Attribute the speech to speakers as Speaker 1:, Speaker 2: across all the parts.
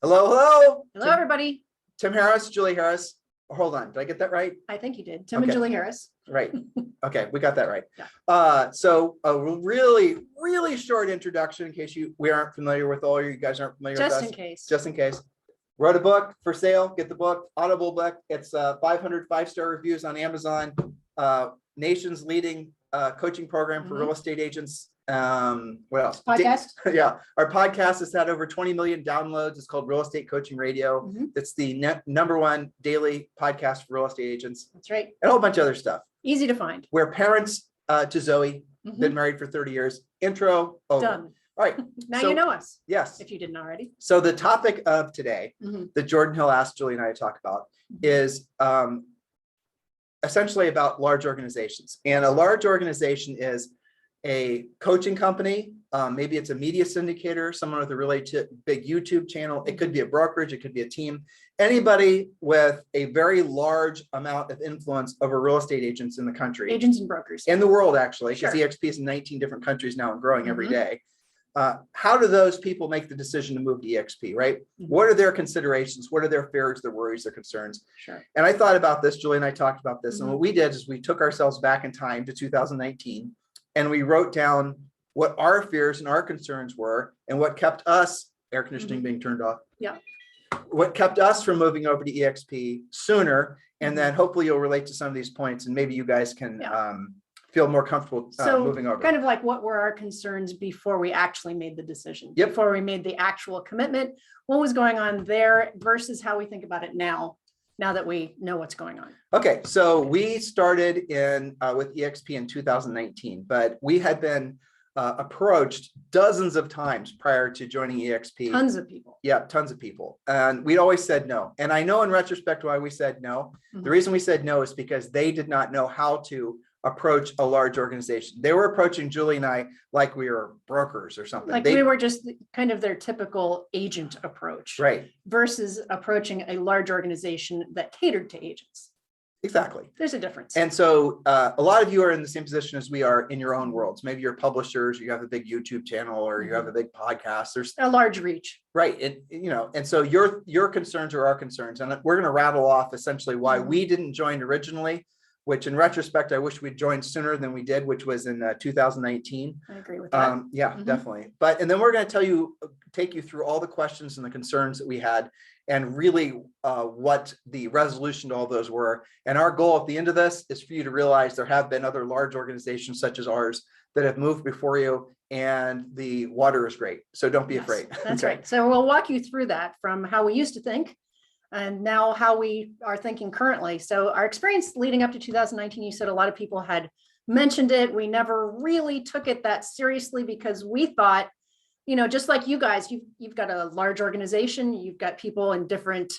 Speaker 1: Hello, hello.
Speaker 2: Hello, everybody.
Speaker 1: Tim Harris, Julie Harris. Hold on, did I get that right?
Speaker 2: I think you did. Tim and Julie Harris.
Speaker 1: Right. Okay, we got that right.
Speaker 2: Yeah.
Speaker 1: So a really short introduction in case we aren't familiar with all you guys aren't familiar with us. Just in case. Wrote a book for sale. Get the book, Audible book. It's 500 5-star reviews on Amazon. Nation's leading coaching program for real estate agents. What else?
Speaker 2: Podcast.
Speaker 1: Yeah, our podcast has had over 20 million downloads. It's called Real Estate Coaching Radio. It's the #1 daily podcast for real estate agents.
Speaker 2: That's right.
Speaker 1: And a whole bunch of other stuff.
Speaker 2: Easy to find.
Speaker 1: We're parents to Zoe. Been married for 30 years. Intro over.
Speaker 2: Done.
Speaker 1: All right.
Speaker 2: Now you know us.
Speaker 1: Yes.
Speaker 2: If you didn't already.
Speaker 1: So the topic of today that Jordan Hill asked Julie and I to talk about is essentially about large organizations. And a large organization is a coaching company. Maybe it's a media syndicator, someone with a really big YouTube channel. It could be a brokerage. It could be a team. Anybody with a very large amount of influence over real estate agents in the country.
Speaker 2: Agents and brokers.
Speaker 1: In the world, actually, because
Speaker 2: Sure.
Speaker 1: EXP is in 19 different countries now and growing every day. How do those people make the decision to move to EXP, right? What are their considerations? What are their fears, their worries, their concerns?
Speaker 2: Sure.
Speaker 1: And I thought about this, Julie and I talked about this. And what we did is we took ourselves back in time to 2019 and we wrote down what our fears and our concerns were and what kept us, air conditioning being turned off.
Speaker 2: Yeah.
Speaker 1: What kept us from moving over to EXP sooner. And then hopefully you'll relate to some of these points and maybe you guys can feel more comfortable moving over.
Speaker 2: Kind of like what were our concerns before we actually made the decision,
Speaker 1: Yep.
Speaker 2: before we made the actual commitment, what was going on there versus how we think about it now that we know what's going on.
Speaker 1: Okay, so we started in with EXP in 2019, but we had been approached dozens of times prior to joining EXP.
Speaker 2: Tons of people.
Speaker 1: Yeah, tons of people. And we'd always said no. And I know in retrospect why we said no. The reason we said no is because they did not know how to approach a large organization. They were approaching Julie and I like we were brokers or something.
Speaker 2: Like we were just kind of their typical agent approach.
Speaker 1: Right.
Speaker 2: Versus approaching a large organization that catered to agents.
Speaker 1: Exactly.
Speaker 2: There's a difference.
Speaker 1: And so a lot of you are in the same position as we are in your own worlds. Maybe you're publishers, you have a big YouTube channel, or you have a big podcast. There's
Speaker 2: a large reach.
Speaker 1: Right. And so your concerns are our concerns. And we're going to rattle off essentially why we didn't join originally, which in retrospect, I wish we'd joined sooner than we did, which was in 2019.
Speaker 2: I agree with that.
Speaker 1: Yeah, definitely. And then we're going to take you through all the questions and the concerns that we had and really what the resolution to all those were. And our goal at the end of this is for you to realize there have been other large organizations such as ours that have moved before you and the water is great. So don't be afraid.
Speaker 2: That's right. So we'll walk you through that from how we used to think and now how we are thinking currently. So our experience leading up to 2019, you said a lot of people had mentioned it. We never really took it that seriously because we thought, just like you guys, you've got a large organization, you've got people in different,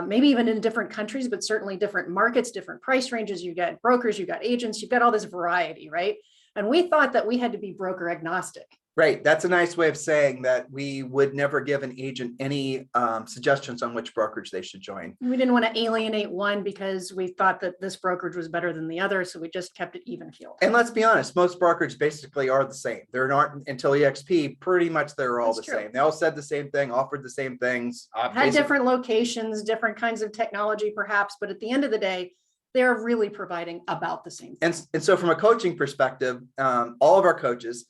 Speaker 2: maybe even in different countries, but certainly different markets, different price ranges. You've got brokers, you've got agents, you've got all this variety, right? And we thought that we had to be broker agnostic.
Speaker 1: Right. That's a nice way of saying that we would never give an agent any suggestions on which brokerage they should join.
Speaker 2: We didn't want to alienate one because we thought that this brokerage was better than the other. So we just kept it even keeled.
Speaker 1: And let's be honest, most brokerages basically are the same. They're not until EXP, pretty much they're all the same. They all said the same thing, offered the same things.
Speaker 2: Had different locations, different kinds of technology perhaps, but at the end of the day, they're really providing about the same thing.
Speaker 1: And so from a coaching perspective, all of our coaches,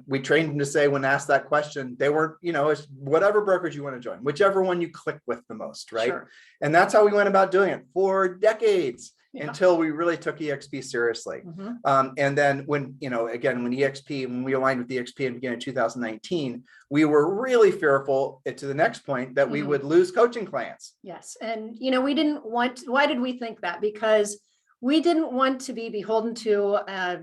Speaker 1: we trained them to say when asked that question, they weren't, it's whatever brokerage you want to join, whichever one you click with the most, right?
Speaker 2: Sure.
Speaker 1: And that's how we went about doing it for decades until we really took EXP seriously. And then when we aligned with EXP in the beginning of 2019, we were really fearful to the next point that we would lose coaching clients.
Speaker 2: Yes. And, why did we think that? Because we didn't want to be beholden to a,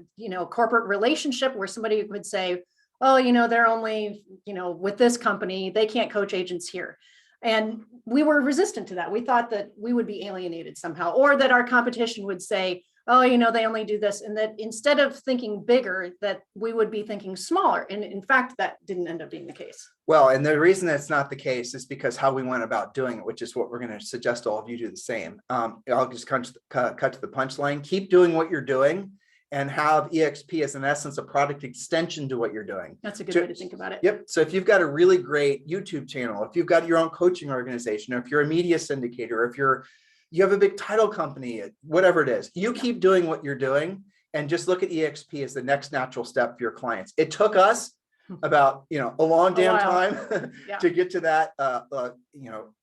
Speaker 2: corporate relationship where somebody would say, oh, they're only, with this company, they can't coach agents here. And we were resistant to that. We thought that we would be alienated somehow, or that our competition would say, oh, they only do this. And that instead of thinking bigger, that we would be thinking smaller. And in fact, that didn't end up being the case.
Speaker 1: Well, and the reason that's not the case is because how we went about doing it, which is what we're going to suggest all of you do the same. I'll just cut to the punchline. Keep doing what you're doing and have EXP as in essence a product extension to what you're doing.
Speaker 2: That's a good way to think about it.
Speaker 1: Yep. So if you've got a really great YouTube channel, if you've got your own coaching organization, or if you're a media syndicator, or if you have a big title company, whatever it is, you keep doing what you're doing and just look at EXP as the next natural step for your clients. It took us about, a long damn time to get to that,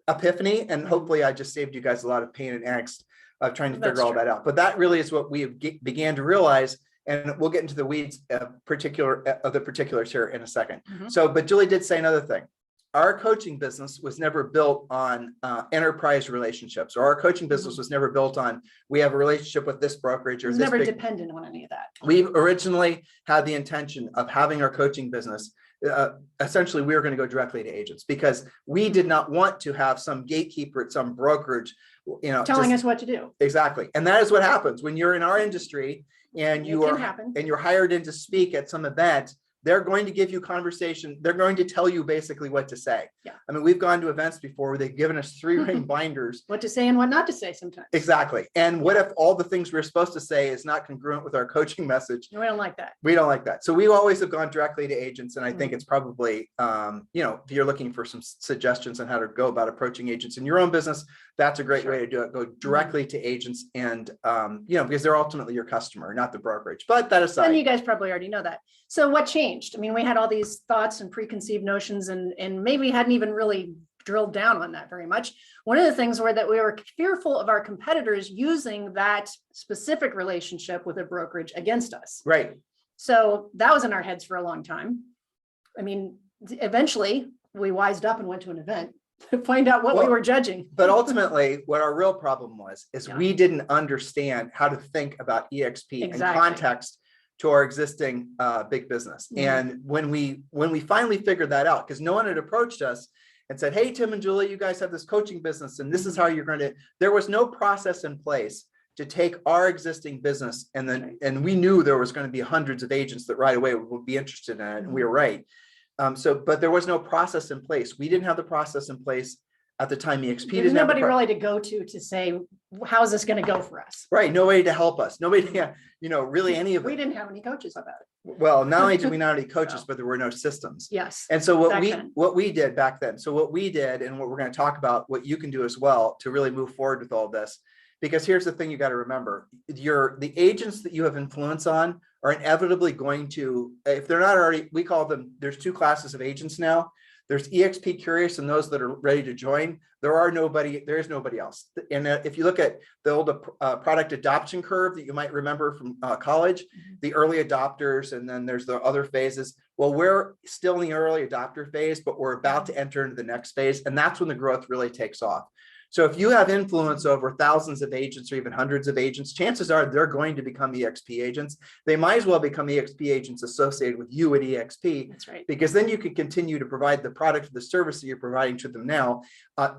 Speaker 1: epiphany. And hopefully I just saved you guys a lot of pain and angst of trying to figure all that out. But that really is what we began to realize. And we'll get into the weeds of the particulars here in a second. So, but Julie did say another thing. Our coaching business was never built on enterprise relationships, or our coaching business was never built on, we have a relationship with this brokerage or this
Speaker 2: never dependent on any of that.
Speaker 1: We originally had the intention of having our coaching business. Essentially, we were going to go directly to agents because we did not want to have some gatekeeper at some brokerage,
Speaker 2: telling us what to do.
Speaker 1: Exactly. And that is what happens when you're in our industry and you're hired in to speak at some event. They're going to give you conversation. They're going to tell you basically what to say.
Speaker 2: Yeah.
Speaker 1: I mean, we've gone to events before where they've given us 3-ring binders.
Speaker 2: What to say and what not to say sometimes.
Speaker 1: Exactly. And what if all the things we're supposed to say is not congruent with our coaching message?
Speaker 2: We don't like that.
Speaker 1: We don't like that. So we always have gone directly to agents. And I think it's probably, if you're looking for some suggestions on how to go about approaching agents in your own business, that's a great way to do it. Go directly to agents and, because they're ultimately your customer, not the brokerage. But that aside.
Speaker 2: And you guys probably already know that. So what changed? I mean, we had all these thoughts and preconceived notions and maybe hadn't even really drilled down on that very much. One of the things were that we were fearful of our competitors using that specific relationship with a brokerage against us.
Speaker 1: Right.
Speaker 2: So that was in our heads for a long time. I mean, eventually we wised up and went to an event to find out what we were judging.
Speaker 1: But ultimately, what our real problem is we didn't understand how to think about EXP in context to our existing big business. And when we finally figured that out, because no one had approached us and said, hey, Tim and Julie, you guys have this coaching business and this is how you're going to, there was no process in place to take our existing business. And then, and we knew there was going to be hundreds of agents that right away would be interested in it. And we were right. But there was no process in place. We didn't have the process in place at the time. EXP
Speaker 2: There's nobody really to go to say, how's this going to go for us?
Speaker 1: Right. Nobody to help us. Nobody, really any of it.
Speaker 2: We didn't have any coaches about it.
Speaker 1: Well, not only did we not have any coaches, but there were no systems.
Speaker 2: Yes.
Speaker 1: And so what we did back then, so what we did and what we're going to talk about, what you can do as well to really move forward with all this, because here's the thing you got to remember, the agents that you have influence on are inevitably going to, if they're not already, we call them, there's 2 classes of agents now. There's EXP curious and those that are ready to join. There is nobody else. And if you look at the old product adoption curve that you might remember from college, the early adopters, and then there's the other phases. Well, we're still in the early adopter phase, but we're about to enter into the next phase. And that's when the growth really takes off. So if you have influence over thousands of agents or even hundreds of agents, chances are they're going to become EXP agents. They might as well become EXP agents associated with you at EXP.
Speaker 2: That's right.
Speaker 1: Because then you can continue to provide the product or the service that you're providing to them now,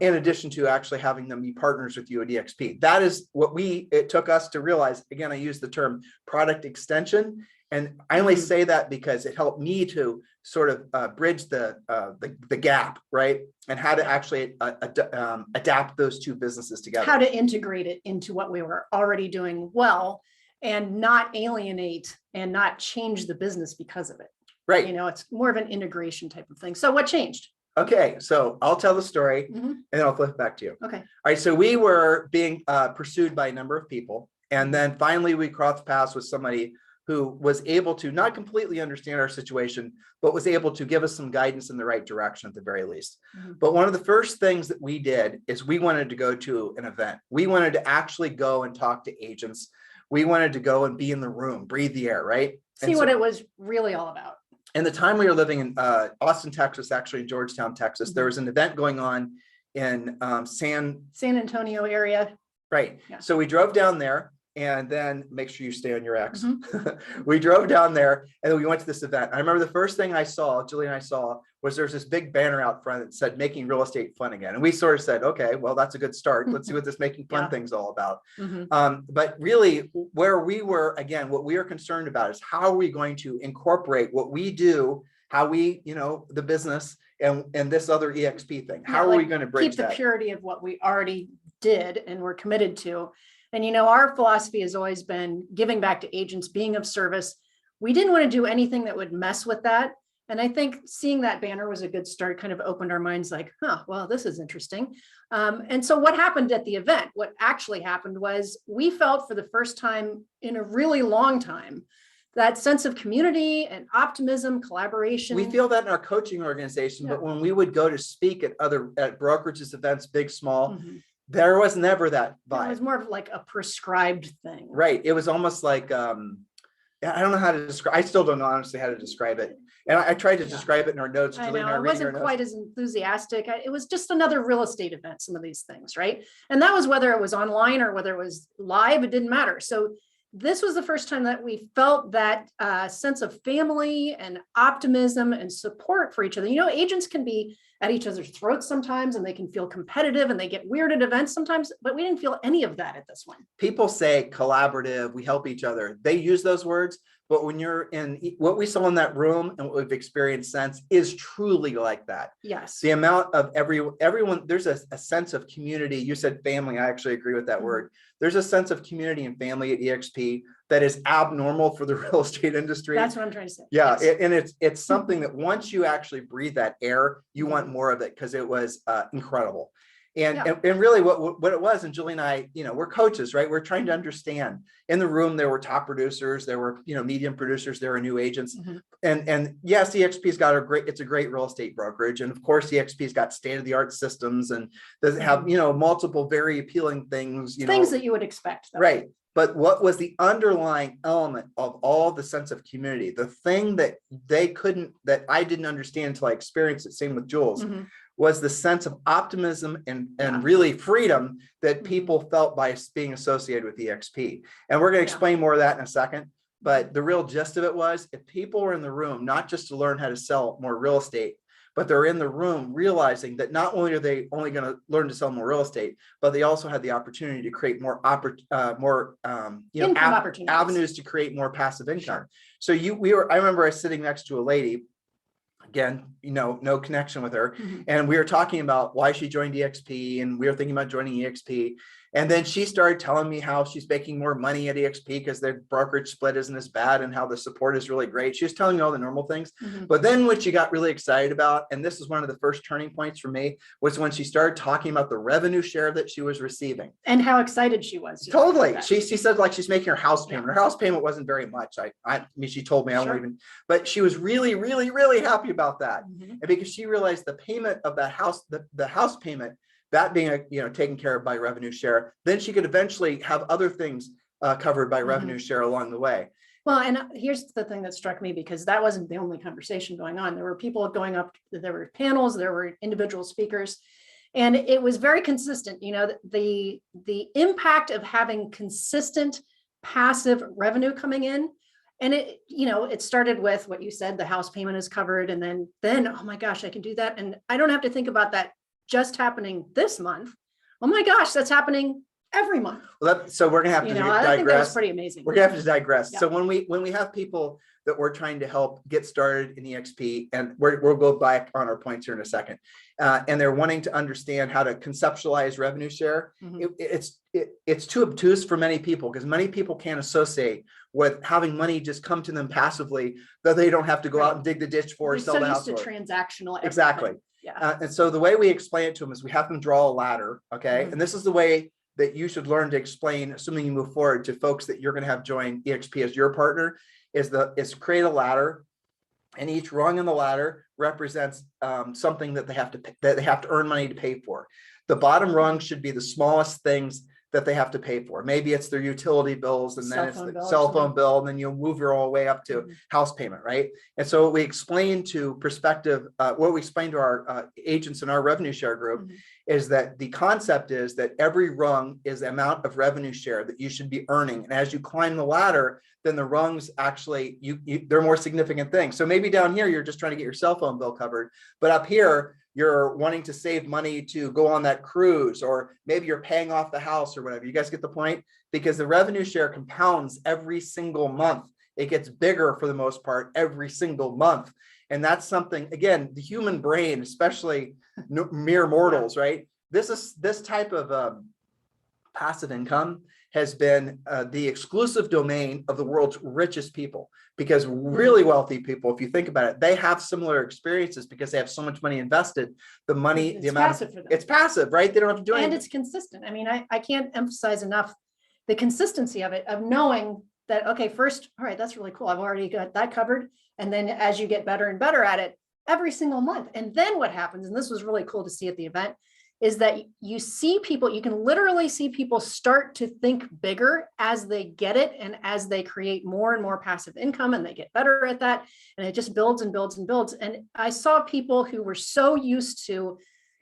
Speaker 1: in addition to actually having them be partners with you at EXP. That is what it took us to realize. Again, I use the term product extension. And I only say that because it helped me to sort of bridge the gap, right? And how to actually adapt those 2 businesses together.
Speaker 2: How to integrate it into what we were already doing well and not alienate and not change the business because of it.
Speaker 1: Right.
Speaker 2: It's more of an integration type of thing. So what changed?
Speaker 1: Okay, so I'll tell the story and then I'll flip back to you.
Speaker 2: Okay.
Speaker 1: All right, so we were being pursued by a number of people. And then finally we crossed paths with somebody who was able to not completely understand our situation, but was able to give us some guidance in the right direction at the very least. But one of the first things that we did is we wanted to go to an event. We wanted to actually go and talk to agents. We wanted to go and be in the room, breathe the air, right?
Speaker 2: See what it was really all about.
Speaker 1: And the time we were living in Austin, Texas, actually in Georgetown, Texas, there was an event going on in San
Speaker 2: Antonio area.
Speaker 1: Right. Yeah. So we drove down there. And then make sure you stay on your X.
Speaker 2: Mm-hmm.
Speaker 1: We drove down there and then we went to this event. I remember the first thing I saw, Julie and I saw, was there's this big banner out front that said making real estate fun again. And we sort of said, okay, well, that's a good start. Let's see what this making fun thing's all about. Mm-hmm. But really where we were, again, what we are concerned about is how are we going to incorporate what we do, how we, the business and this other EXP thing. How are we going to bridge
Speaker 2: that? Keep the purity of what we already did and we're committed to. And, our philosophy has always been giving back to agents, being of service. We didn't want to do anything that would mess with that. And I think seeing that banner was a good start, kind of opened our minds like, well, this is interesting. And so what happened at the event, what actually happened was we felt for the first time in a really long time, that sense of community and optimism, collaboration.
Speaker 1: We feel that in our coaching organization, but when we would go to speak at brokerages events, big, small, there was never that vibe.
Speaker 2: It was more of like a prescribed thing.
Speaker 1: Right. It was almost like, I don't know how to describe, I still don't know honestly how to describe it. And I tried to describe it in our notes.
Speaker 2: I know, I wasn't quite as enthusiastic. It was just another real estate event, some of these things, right? And that was whether it was online or whether it was live, it didn't matter. So this was the first time that we felt that sense of family and optimism and support for each other. Agents can be at each other's throats sometimes, and they can feel competitive and they get weird at events sometimes, but we didn't feel any of that at this one.
Speaker 1: People say collaborative, we help each other. They use those words, but when you're in what we saw in that room and what we've experienced since is truly like that.
Speaker 2: Yes.
Speaker 1: The amount of everyone, there's a sense of community. You said family. I actually agree with that word. There's a sense of community and family at EXP that is abnormal for the real estate industry.
Speaker 2: That's what I'm trying to say.
Speaker 1: Yeah. Yes. And it's something that once you actually breathe that air, you want more of it, because it was incredible. And really what it was, and Julie and I, we're coaches, right? We're trying to understand. In the room, there were top producers, there were, medium producers, there were new agents. And yes, EXP's got it's a great real estate brokerage. And of course, EXP's got state-of-the-art systems and does have, multiple very appealing things,
Speaker 2: things that you would expect. Though.
Speaker 1: Right. But what was the underlying element of all the sense of community, the thing that that I didn't understand until I experienced it, same with Jules, was the sense of optimism and really freedom that people felt by being associated with EXP. And we're going to explain more of that in a second. But the real gist of it was, if people were in the room, not just to learn how to sell more real estate, but they're in the room realizing that not only are they only going to learn to sell more real estate, but they also had the opportunity to create more avenues to create more passive income. So I remember I was sitting next to a lady. Again, no connection with her. And we were talking about why she joined EXP, and we were thinking about joining EXP. And then she started telling me how she's making more money at EXP because their brokerage split isn't as bad and how the support is really great. She was telling me all the normal things. But then what she got really excited about, and this is one of the first turning points for me, was when she started talking about the revenue share that she was receiving.
Speaker 2: And how excited she was.
Speaker 1: Totally. She said like she's making her house payment. Her house payment wasn't very much. I mean, she told me I won't even, but she was really, really, really happy about that. And because she realized the payment of that house, the house payment, that being taken care of by revenue share, then she could eventually have other things covered by revenue share along the way.
Speaker 2: Well, and here's the thing that struck me, because that wasn't the only conversation going on. There were people going up, there were panels, there were individual speakers, and it was very consistent. The impact of having consistent passive revenue coming in. And it started with what you said, the house payment is covered. And then, oh my gosh, I can do that. And I don't have to think about that just happening this month. Oh my gosh, that's happening every month.
Speaker 1: Well, so we're gonna have to digress.
Speaker 2: I think that was pretty amazing.
Speaker 1: We're gonna have to digress. So when we have people that we're trying to help get started in EXP, and we'll go back on our points here in a second, and they're wanting to understand how to conceptualize revenue share, it's too obtuse for many people, because many people can't associate with having money just come to them passively that they don't have to go out and dig the ditch for, sell the house.
Speaker 2: So used to transactional. Everything.
Speaker 1: Exactly.
Speaker 2: Yeah.
Speaker 1: And so the way we explain it to them is we have them draw a ladder. Okay. And this is the way that you should learn to explain, assuming you move forward, to folks that you're going to have join EXP as your partner, is create a ladder, and each rung in the ladder represents something that they have to earn money to pay for. The bottom rung should be the smallest things that they have to pay for. Maybe it's their utility bills, and then it's the cell phone bill, and then you'll move your all way up to house payment, right? And so what we explain to our agents in our revenue share group is that the concept is that every rung is the amount of revenue share that you should be earning. And as you climb the ladder, then the rungs actually, they're more significant things. So maybe down here, you're just trying to get your cell phone bill covered, but up here, you're wanting to save money to go on that cruise, or maybe you're paying off the house or whatever. You guys get the point? Because the revenue share compounds every single month. It gets bigger for the most part every single month. And that's something, again, the human brain, especially mere mortals, right? This type of passive income has been the exclusive domain of the world's richest people, because really wealthy people, if you think about it, they have similar experiences because they have so much money invested. The money,
Speaker 2: It's
Speaker 1: the amount
Speaker 2: passive
Speaker 1: of,
Speaker 2: for them.
Speaker 1: it's passive, right? They don't have to do anything.
Speaker 2: And it's consistent. I mean, I can't emphasize enough the consistency of it, of knowing that, okay, first, all right, that's really cool. I've already got that covered. And then as you get better and better at it every single month. And then what happens, and this was really cool to see at the event, is that you see people, you can literally see people start to think bigger as they get it and as they create more and more passive income, and they get better at that. And it just builds and builds and builds. And I saw people who were so used to,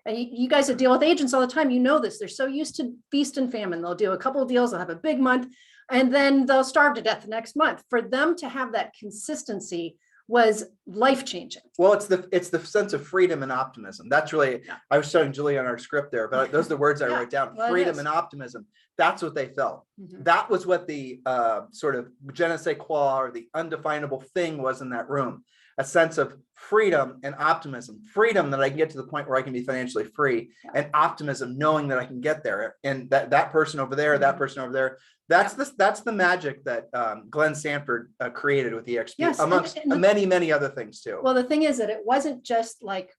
Speaker 2: and you guys that deal with agents all the time, you know this, they're so used to feast and famine. They'll do a couple of deals, they'll have a big month, and then they'll starve to death the next month. For them to have that consistency was life-changing.
Speaker 1: Well, it's the sense of freedom and optimism. That's really, I was showing Julie on our script there, but those are the words I wrote down.
Speaker 2: Well,
Speaker 1: freedom and optimism. That's what they felt.
Speaker 2: Mhm.
Speaker 1: That was what the sort of je ne sais quoi, or the undefinable thing was in that room. A sense of freedom and optimism. Freedom that I can get to the point where I can be financially free, and optimism knowing that I can get there. And that person over there, that person over there, that's the magic that Glenn Sanford created with EXP,
Speaker 2: Yes,
Speaker 1: amongst
Speaker 2: and
Speaker 1: many, many other things too.
Speaker 2: Well, the thing is that it wasn't just like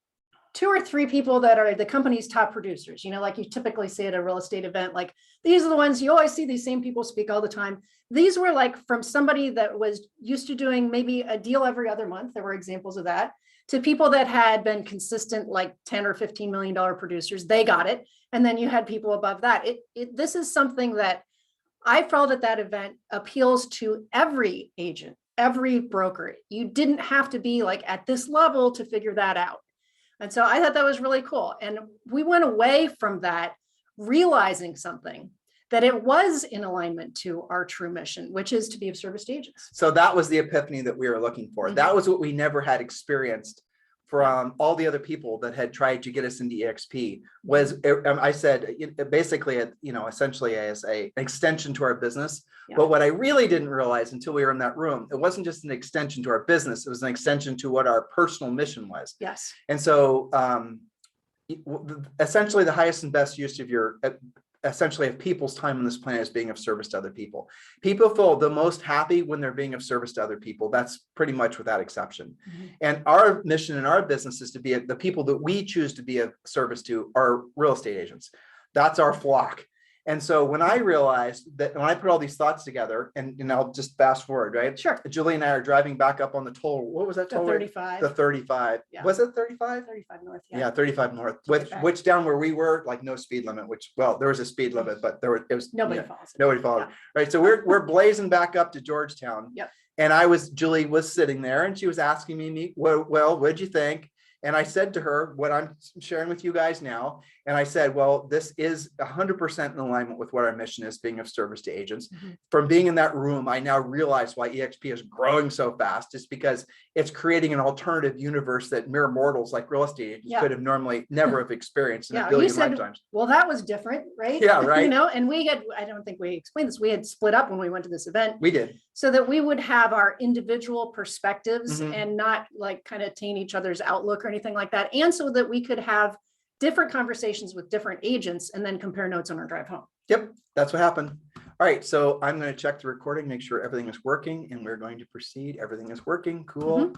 Speaker 2: 2 or 3 people that are the company's top producers, you know, like you typically see at a real estate event, like these are the ones you always see these same people speak all the time. These were like from somebody that was used to doing maybe a deal every other month. There were examples of that, to people that had been consistent, like 10 or $15 million producers. They got it. And then you had people above that. This is something that I felt at that event appeals to every agent, every broker. You didn't have to be like at this level to figure that out. And so I thought that was really cool. And we went away from that realizing something, that it was in alignment to our true mission, which is to be of service to agents.
Speaker 1: So that was the epiphany that we were looking for.
Speaker 2: Mhm.
Speaker 1: That was what we never had experienced from all the other people that had tried to get us into EXP. Was I said basically, essentially as an extension to our business.
Speaker 2: Yeah.
Speaker 1: But what I really didn't realize until we were in that room, it wasn't just an extension to our business, it was an extension to what our personal mission was.
Speaker 2: Yes.
Speaker 1: And so essentially the highest and best use of your essentially of people's time on this planet is being of service to other people. People feel the most happy when they're being of service to other people. That's pretty much without exception.
Speaker 2: Mm-hmm.
Speaker 1: And our mission in our business is to be the people that we choose to be of service to are real estate agents. That's our flock. And so when I realized that, when I put all these thoughts together, and I'll just fast forward, right?
Speaker 2: Sure.
Speaker 1: Julie and I are driving back up on the toll. What was that toll?
Speaker 2: The 35.
Speaker 1: The 35.
Speaker 2: Yeah.
Speaker 1: Was it 35?
Speaker 2: 35 north.
Speaker 1: Yeah, 35 north,
Speaker 2: Right
Speaker 1: which down where we were, like no speed limit, which, well, there was a speed limit, but it was
Speaker 2: Nobody follows it.
Speaker 1: nobody followed.
Speaker 2: Yeah.
Speaker 1: Right. So we're blazing back up to Georgetown.
Speaker 2: Yep.
Speaker 1: And Julie was sitting there and she was asking me, well, what'd you think? And I said to her what I'm sharing with you guys now. And I said, well, this is 100% in alignment with what our mission is, being of service to agents.
Speaker 2: Mm-hmm.
Speaker 1: From being in that room, I now realize why EXP is growing so fast. It's because it's creating an alternative universe that mere mortals like real estate agents could have normally never have experienced in a billion lifetimes.
Speaker 2: Well, that was different, right?
Speaker 1: Yeah, right.
Speaker 2: And I don't think we explained this. We had split up when we went to this event.
Speaker 1: We did.
Speaker 2: So that we would have our individual perspectives
Speaker 1: Mhm.
Speaker 2: and not like kind of taint each other's outlook or anything like that. And so that we could have different conversations with different agents and then compare notes on our drive home.
Speaker 1: Yep, that's what happened. All right, so I'm going to check the recording, make sure everything is working, and we're going to proceed. Everything is working. Cool.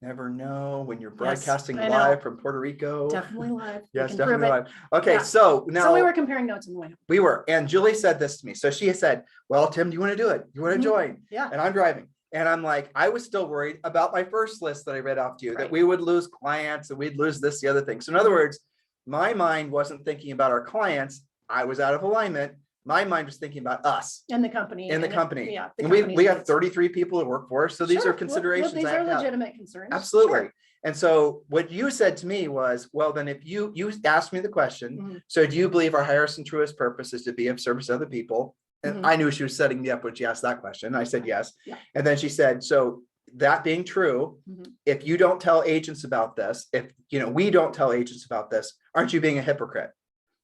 Speaker 1: Never know when you're broadcasting
Speaker 2: I know.
Speaker 1: live from Puerto Rico.
Speaker 2: Definitely live. We
Speaker 1: Yes,
Speaker 2: can
Speaker 1: definitely
Speaker 2: prove it.
Speaker 1: live. Okay,
Speaker 2: Yeah.
Speaker 1: so now
Speaker 2: So we were comparing notes on the way home.
Speaker 1: we were, and Julie said this to me. So she said, well, Tim, do you want to do it? You want to
Speaker 2: Mhm.
Speaker 1: join?
Speaker 2: Yeah.
Speaker 1: And I'm driving. And I'm like, I was still worried about my first list that I read off to you, that
Speaker 2: Right.
Speaker 1: we would lose clients and we'd lose this, the other thing. So in other words, my mind wasn't thinking about our clients. I was out of alignment. My mind was thinking about us
Speaker 2: And the company.
Speaker 1: and the company.
Speaker 2: Yeah.
Speaker 1: And we have 33 people that work for us. So these
Speaker 2: Sure.
Speaker 1: are considerations.
Speaker 2: These
Speaker 1: I
Speaker 2: are
Speaker 1: have to have.
Speaker 2: legitimate concerns.
Speaker 1: Absolutely.
Speaker 2: Sure.
Speaker 1: And so what you said to me was, well, then if you asked me the question,
Speaker 2: Mhm.
Speaker 1: so do you believe our highest and truest purpose is to be of service to other people? And
Speaker 2: Mhm.
Speaker 1: I knew she was setting me up when she asked that question. I said, yes.
Speaker 2: Yeah.
Speaker 1: And then she said, so that being true,
Speaker 2: Mhm.
Speaker 1: if you don't tell agents about this, if we don't tell agents about this, aren't you being a hypocrite?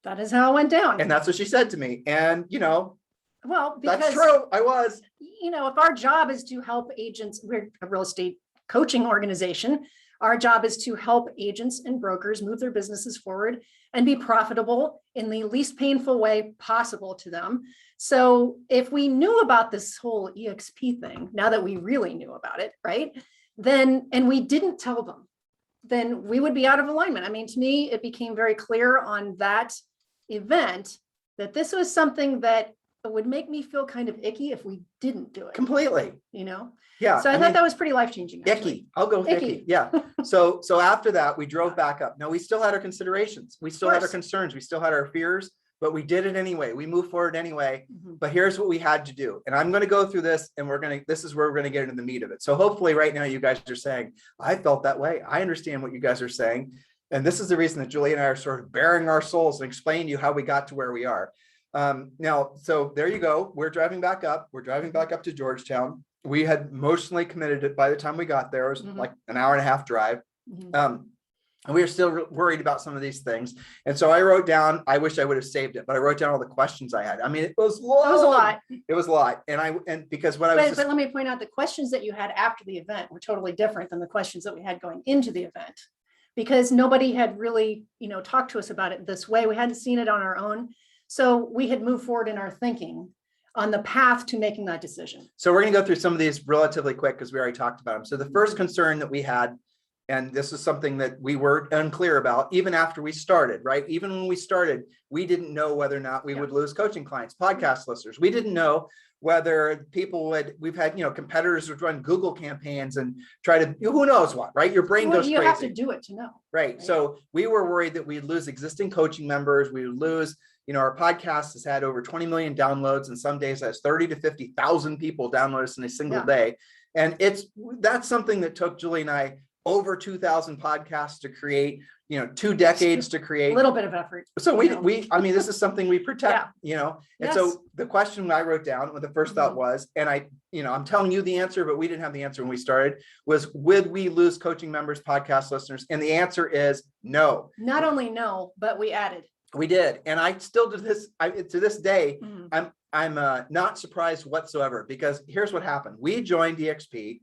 Speaker 2: That is how it went down.
Speaker 1: And that's what she said to me. And
Speaker 2: Well,
Speaker 1: that's
Speaker 2: because,
Speaker 1: true. I was.
Speaker 2: if our job is to help agents, we're a real estate coaching organization. Our job is to help agents and brokers move their businesses forward and be profitable in the least painful way possible to them. So if we knew about this whole EXP thing, now that we really knew about it, right? Then, and we didn't tell them, then we would be out of alignment. I mean, to me, it became very clear on that event that this was something that would make me feel kind of icky if we didn't do it.
Speaker 1: Completely. Yeah.
Speaker 2: So I thought that was pretty life-changing.
Speaker 1: Icky. I'll go with icky. Yeah. So after that, we drove back up. Now we still had our considerations. We still had our concerns. We still had our fears, but we did it anyway. We moved forward anyway. But here's what we had to do. And I'm going to go through this, and this is where we're going to get into the meat of it. So hopefully right now you guys are saying, I felt that way. I understand what you guys are saying. And this is the reason that Julie and I are sort of bearing our souls and explaining to you how we got to where we are. Now, so there you go. We're driving back up. We're driving back up to Georgetown. We had emotionally committed it by the time we got there. It was like an hour and a half drive. And we were still worried about some of these things. And so I wrote down, I wish I would have saved it, but I wrote down all the questions I had. I mean, it was long.
Speaker 2: It was a lot.
Speaker 1: It was a lot. And because what I was
Speaker 2: but let me point out, the questions that you had after the event were totally different than the questions that we had going into the event, because nobody had really, talked to us about it this way. We hadn't seen it on our own. So we had moved forward in our thinking on the path to making that decision.
Speaker 1: So we're going to go through some of these relatively quick because we already talked about them. So the first concern that we had, and this is something that we were unclear about even after we started, right? Even when we started, we didn't know whether or not we would lose coaching clients, podcast listeners. We didn't know whether we've had, competitors would run Google campaigns and try to, who knows what, right? Your brain goes crazy.
Speaker 2: You have to do it to know.
Speaker 1: Right. So we were worried that we'd lose existing coaching members. We would lose, our podcast has had over 20 million downloads, and some days has 30 to 50,000 people download us in a single day. And that's something that took Julie and I over 2,000 podcasts to create, 2 decades to create. A
Speaker 2: little bit of effort.
Speaker 1: So I mean, this is something we protect, and so the question I wrote down, what the first thought was, and I'm telling you the answer, but we didn't have the answer when we started, was would we lose coaching members, podcast listeners? And the answer is no.
Speaker 2: Not only no, but we added.
Speaker 1: We did. And I still do this, to this day, I'm not surprised whatsoever, because here's what happened. We joined EXP.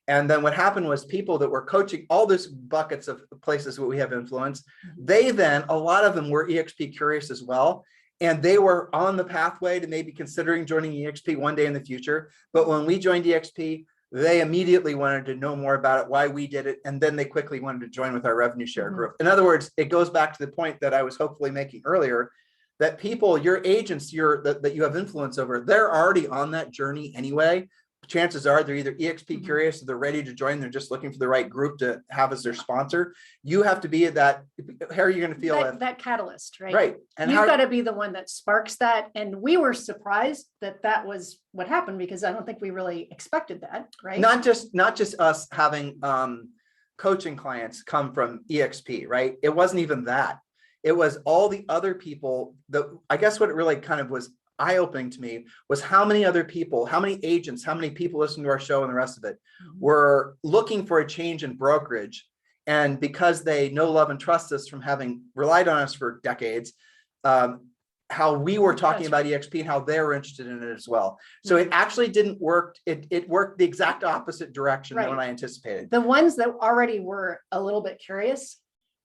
Speaker 1: And then what happened was people that were coaching all these buckets of places where we have influence, a lot of them were EXP curious as well. And they were on the pathway to maybe considering joining EXP one day in the future. But when we joined EXP, they immediately wanted to know more about it, why we did it. And then they quickly wanted to join with our revenue share group. In other words, it goes back to the point that I was hopefully making earlier, that people, your agents, that you have influence over, they're already on that journey anyway. Chances are they're either EXP curious or they're ready to join. They're just looking for the right group to have as their sponsor. You have to be that. How are you going to feel
Speaker 2: that catalyst, right?
Speaker 1: Right. And
Speaker 2: you've got to be the one that sparks that. And we were surprised that was what happened, because I don't think we really expected that, right?
Speaker 1: Not just us having coaching clients come from EXP, right? It wasn't even that. It was all the other people that, I guess what it really kind of was eye-opening to me was how many other people, how many agents, how many people listening to our show and the rest of it were looking for a change in brokerage. And because they know, love, and trust us from having relied on us for decades, how we were talking about EXP and how they're interested in it as well. So it actually didn't work. It worked the exact opposite direction than what I anticipated.
Speaker 2: The ones that already were a little bit curious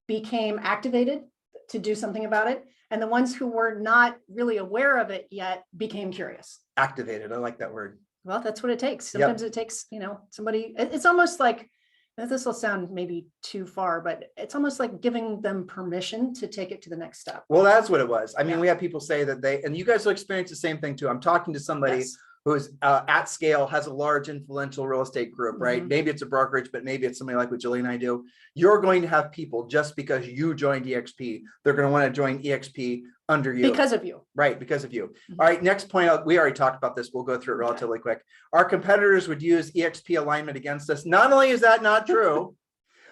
Speaker 2: became activated to do something about it. And the ones who were not really aware of it yet became curious.
Speaker 1: Activated. I like that word.
Speaker 2: Well, that's what it takes. Sometimes it takes, somebody, it's almost like, this will sound maybe too far, but it's almost like giving them permission to take it to the next step.
Speaker 1: Well, that's what it was. I mean, we have people say that and you guys will experience the same thing too. I'm talking to somebody who's at scale, has a large influential real estate group, right? Maybe it's a brokerage, but maybe it's somebody like what Julie and I do. You're going to have people, just because you joined EXP, they're going to want to join EXP under you.
Speaker 2: Because of you.
Speaker 1: Right, because of you. All right, next point out, we already talked about this. We'll go through it relatively quick. Our competitors would use EXP alignment against us. Not only is that not true,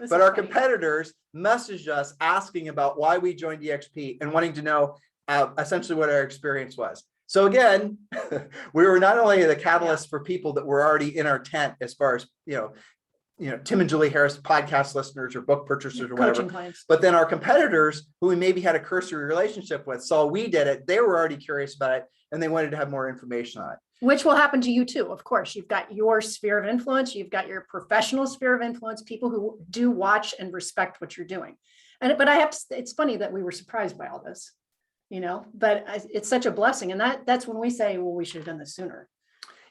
Speaker 1: but our competitors messaged us asking about why we joined EXP and wanting to know essentially what our experience was. So again, we were not only the catalyst for people that were already in our tent, as far as, Tim and Julie Harris podcast listeners or book purchasers or whatever, but then our competitors who we maybe had a cursory relationship with saw we did it. They were already curious about it and they wanted to have more information on it.
Speaker 2: Which will happen to you too. Of course, you've got your sphere of influence. You've got your professional sphere of influence, people who do watch and respect what you're doing. But it's funny that we were surprised by all this, but it's such a blessing. And that's when we say, well, we should have done this sooner.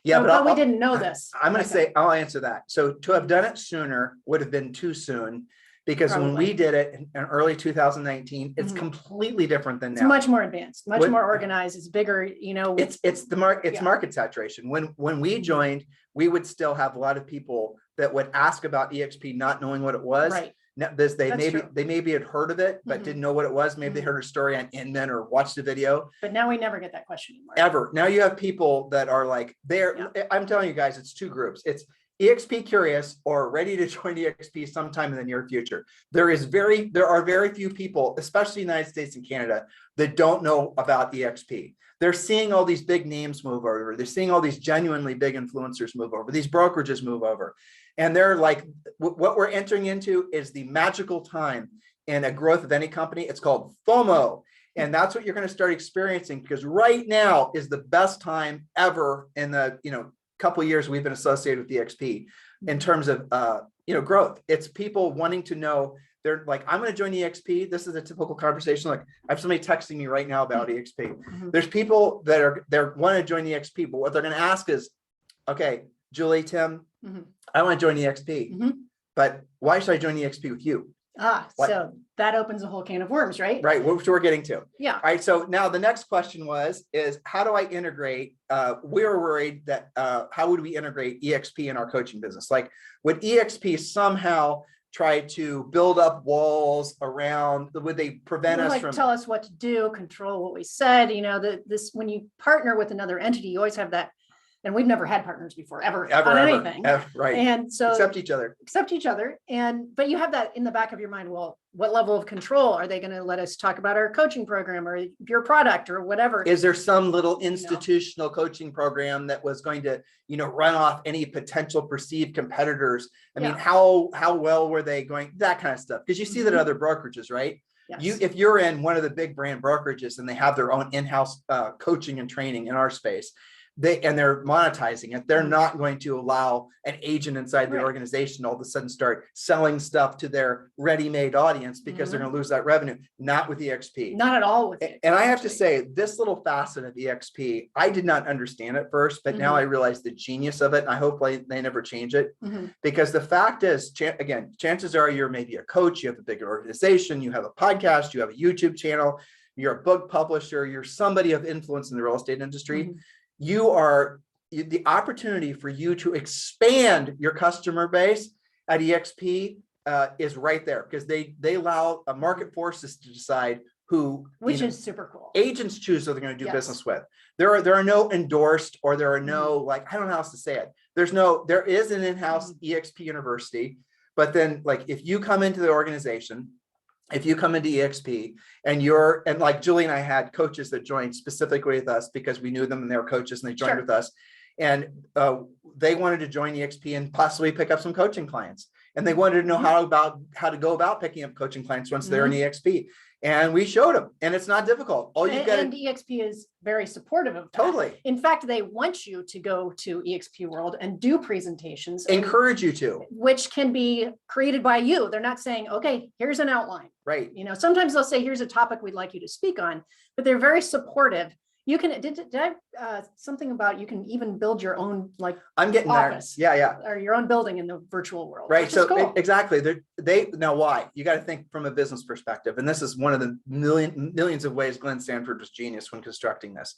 Speaker 1: Yeah,
Speaker 2: but we didn't know this.
Speaker 1: I'm going to say, I'll answer that. So to have done it sooner would have been too soon, because when we did it in early 2019, it's completely different than now.
Speaker 2: It's much more advanced, much more organized. It's bigger,
Speaker 1: It's market saturation. When we joined, we would still have a lot of people that would ask about EXP not knowing what it was.
Speaker 2: Right.
Speaker 1: Now, they maybe had heard of it, but didn't know what it was. Maybe they heard a story on Inman or watched a video.
Speaker 2: But now we never get that question anymore.
Speaker 1: Ever. Now you have people that are like, I'm telling you guys, it's two groups. It's EXP curious or ready to join EXP sometime in the near future. There are very few people, especially in the United States and Canada, that don't know about EXP. They're seeing all these big names move over. They're seeing all these genuinely big influencers move over. These brokerages move over. And they're like, what we're entering into is the magical time in a growth of any company. It's called FOMO. And that's what you're going to start experiencing, because right now is the best time ever in the, couple of years we've been associated with EXP in terms of, growth. It's people wanting to know. They're like, I'm going to join EXP. This is a typical conversation. Like, I have somebody texting me right now about EXP. There's people that want to join EXP, but what they're going to ask is, okay, Julie, Tim, I want to join EXP, but why should I join EXP with you?
Speaker 2: So that opens a whole can of worms, right?
Speaker 1: Right, which we're getting to.
Speaker 2: Yeah.
Speaker 1: All right, so now the next question is how do I integrate? We were worried that how would we integrate EXP in our coaching business? Like, would EXP somehow try to build up walls around? Would they prevent us from
Speaker 2: tell us what to do, control what we said? This when you partner with another entity, you always have that. And we've never had partners before, ever on anything.
Speaker 1: Right.
Speaker 2: And so
Speaker 1: except each other.
Speaker 2: But you have that in the back of your mind. Well, what level of control are they going to let us talk about our coaching program or your product or whatever?
Speaker 1: Is there some little institutional coaching program that was going to, run off any potential perceived competitors? I mean, how well were they going? That kind of stuff. Because you see that other brokerages, right? Yes. If you're in one of the big brand brokerages and they have their own in-house coaching and training in our space, they're monetizing it, they're not going to allow an agent inside the organization all of a sudden start selling stuff to their ready-made audience because they're going to lose that revenue. Not with EXP.
Speaker 2: Not at all with it.
Speaker 1: And I have to say, this little facet of EXP, I did not understand at first, but now I realize the genius of it. And I hope they never change it, because the fact is, again, chances are you're maybe a coach, you have a bigger organization, you have a podcast, you have a YouTube channel, you're a book publisher, you're somebody of influence in the real estate industry. The opportunity for you to expand your customer base at EXP is right there, because they allow a market forces to decide
Speaker 2: which is super cool.
Speaker 1: Agents choose who they're going to do business with. There are no endorsed, or there are no, like, I don't know how else to say it. There is an in-house EXP university, but then, like, if you come into the organization, if you come into EXP and like Julie and I had coaches that joined specifically with us because we knew them and they were coaches and they joined with us, and they wanted to join EXP and possibly pick up some coaching clients. And they wanted to know how to go about picking up coaching clients once they're in EXP. And we showed them, and it's not difficult.
Speaker 2: And EXP is very supportive of that.
Speaker 1: Totally.
Speaker 2: In fact, they want you to go to EXP World and do presentations.
Speaker 1: Encourage you to.
Speaker 2: Which can be created by you. They're not saying, okay, here's an outline.
Speaker 1: Right.
Speaker 2: Sometimes they'll say, here's a topic we'd like you to speak on, but they're very supportive. You can, did I, something about, you can even build your own, like,
Speaker 1: I'm getting
Speaker 2: office.
Speaker 1: there. Yeah.
Speaker 2: Or your own building in the virtual world.
Speaker 1: Right. So
Speaker 2: cool.
Speaker 1: Exactly. Now why? You got to think from a business perspective. And this is one of the millions of ways Glenn Sanford was genius when constructing this,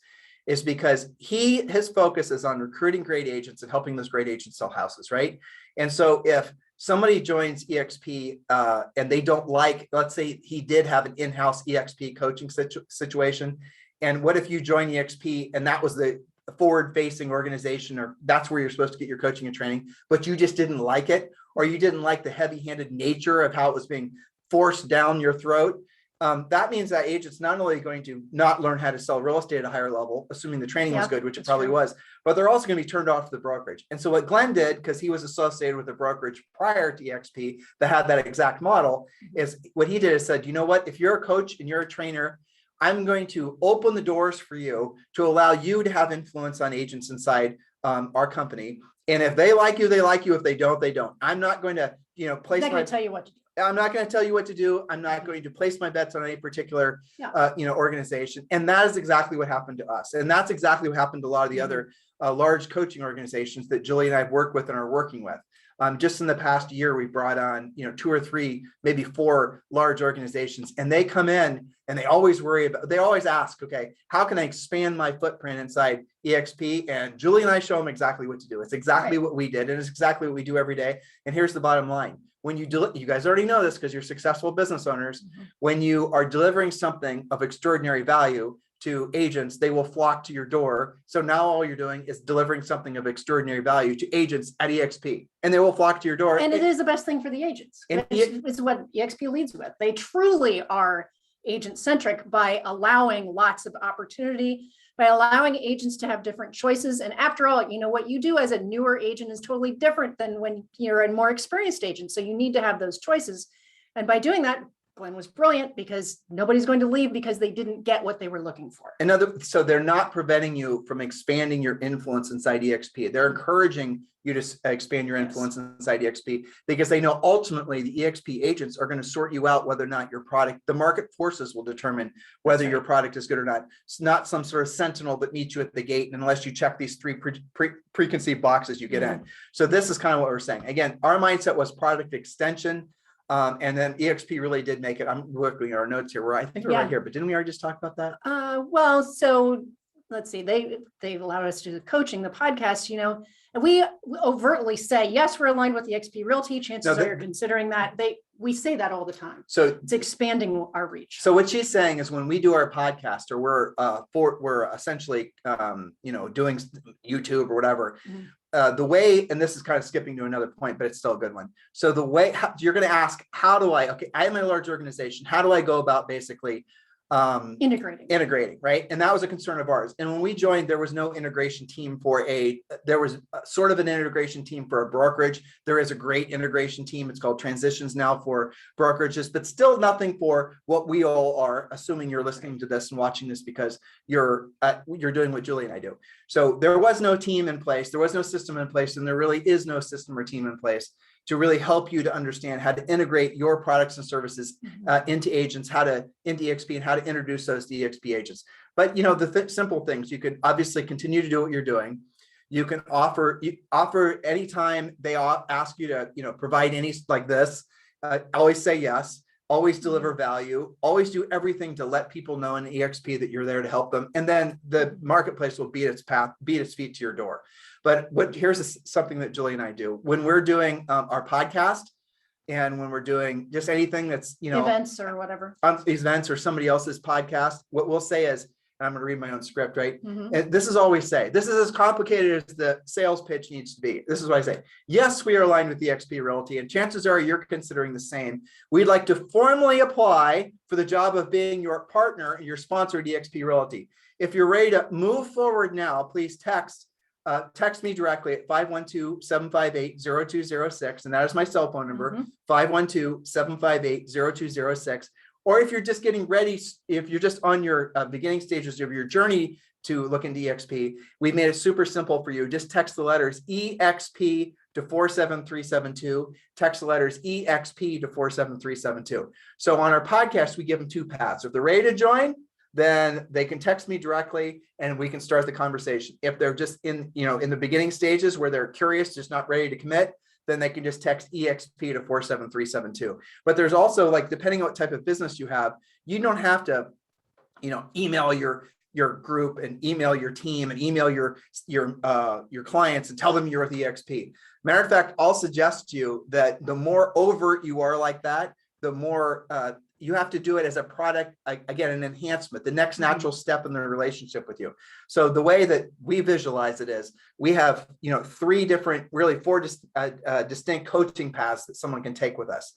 Speaker 1: is because his focus is on recruiting great agents and helping those great agents sell houses. Right. And so if somebody joins EXP and they don't like, let's say he did have an in-house EXP coaching situation. And what if you join EXP and that was the forward-facing organization, or that's where you're supposed to get your coaching and training, but you just didn't like it, or you didn't like the heavy-handed nature of how it was being forced down your throat? That means that agent's not only going to not learn how to sell real estate at a higher level, assuming the training was good, which it probably was, but they're also going to be turned off to the brokerage. And so what Glenn did, because he was associated with a brokerage prior to EXP that had that exact model, is what he did is said, you know what, if you're a coach and you're a trainer I'm going to open the doors for you to allow you to have influence on agents inside our company. And if they like you, they like you. If they don't, they don't. I'm not going to, place
Speaker 2: I'm not going to tell you what to do.
Speaker 1: I'm not going to tell you what to do. I'm not going to place my bets on any particular, organization. And that is exactly what happened to us. And that's exactly what happened to a lot of the other large coaching organizations that Julie and I have worked with and are working with. Just in the past year, we brought on, 2 or 3, maybe 4 large organizations, and they come in and they always ask, okay, how can I expand my footprint inside EXP? And Julie and I show them exactly what to do. It's exactly what we did. And it's exactly what we do every day. And here's the bottom line. When you guys already know this because you're successful business owners, when you are delivering something of extraordinary value to agents, they will flock to your door. So now all you're doing is delivering something of extraordinary value to agents at EXP, and they will flock to your door.
Speaker 2: And it is the best thing for the agents. It's what EXP leads with. They truly are agent centric by allowing lots of opportunity, by allowing agents to have different choices. And after all, what you do as a newer agent is totally different than when you're a more experienced agent. So you need to have those choices. And by doing that, Glenn was brilliant because nobody's going to leave because they didn't get what they were looking for.
Speaker 1: So they're not preventing you from expanding your influence inside EXP. They're encouraging you to expand your influence inside EXP because they know ultimately the EXP agents are going to sort you out whether or not your product, the market forces will determine whether your product is good or not. It's not some sort of sentinel that meets you at the gate. And unless you check these 3 preconceived boxes, you get in. So this is kind of what we're saying. Again, our mindset was product extension. And then EXP really did make it. I'm looking at our notes here where I think we're right here, but didn't we already just talk about that?
Speaker 2: Well, so let's see, they allowed us to do the coaching, the podcast, and we overtly say, yes, we're aligned with the EXP Realty. Chances are you're considering that. We say that all the time. So it's expanding our reach.
Speaker 1: So what she's saying is when we do our podcast or we're essentially, doing YouTube or whatever, the way, and this is kind of skipping to another point, but it's still a good one. So the way you're going to ask, I am a large organization. How do I go about basically
Speaker 2: integrating,
Speaker 1: right? And that was a concern of ours. And when we joined, there was no integration team there was sort of an integration team for a brokerage. There is a great integration team. It's called Transitions now for brokerages, but still nothing for what we all are, assuming you're listening to this and watching this because you're doing what Julie and I do. So there was no team in place. There was no system in place. And there really is no system or team in place to really help you to understand how to integrate your products and services into agents, into EXP, and how to introduce those to EXP agents. But the simple things, you could obviously continue to do what you're doing. You can offer anytime they ask you to provide any like this. Always say yes. Always deliver value. Always do everything to let people know in EXP that you're there to help them. And then the marketplace will beat its feet to your door. But here's something that Julie and I do when we're doing our podcast and when we're doing just anything that's,
Speaker 2: events or whatever,
Speaker 1: events or somebody else's podcast, what we'll say is, and I'm going to read my own script, right? And this is all we say. This is as complicated as the sales pitch needs to be. This is what I say. Yes, we are aligned with the EXP Realty, and chances are you're considering the same. We'd like to formally apply for the job of being your partner and your sponsor at EXP Realty. If you're ready to move forward now, please text me directly at 512-758-0206. And that is my cell phone number, 512-758-0206. Or if you're just getting ready, if you're just on your beginning stages of your journey to look into EXP, we've made it super simple for you. Just text the letters EXP to 47372. Text the letters EXP to 47372. So on our podcast, we give them 2 paths. If they're ready to join, then they can text me directly and we can start the conversation. If they're just in the beginning stages where they're curious, just not ready to commit, then they can just text EXP to 47372. But there's also, like, depending on what type of business you have, you don't have to, email your group and email your team and email your clients and tell them you're with EXP. Matter of fact, I'll suggest to you that the more overt you are like that, the more you have to do it as a product, again, an enhancement, the next natural step in the relationship with you. So the way that we visualize it is we have, 4 distinct coaching paths that someone can take with us.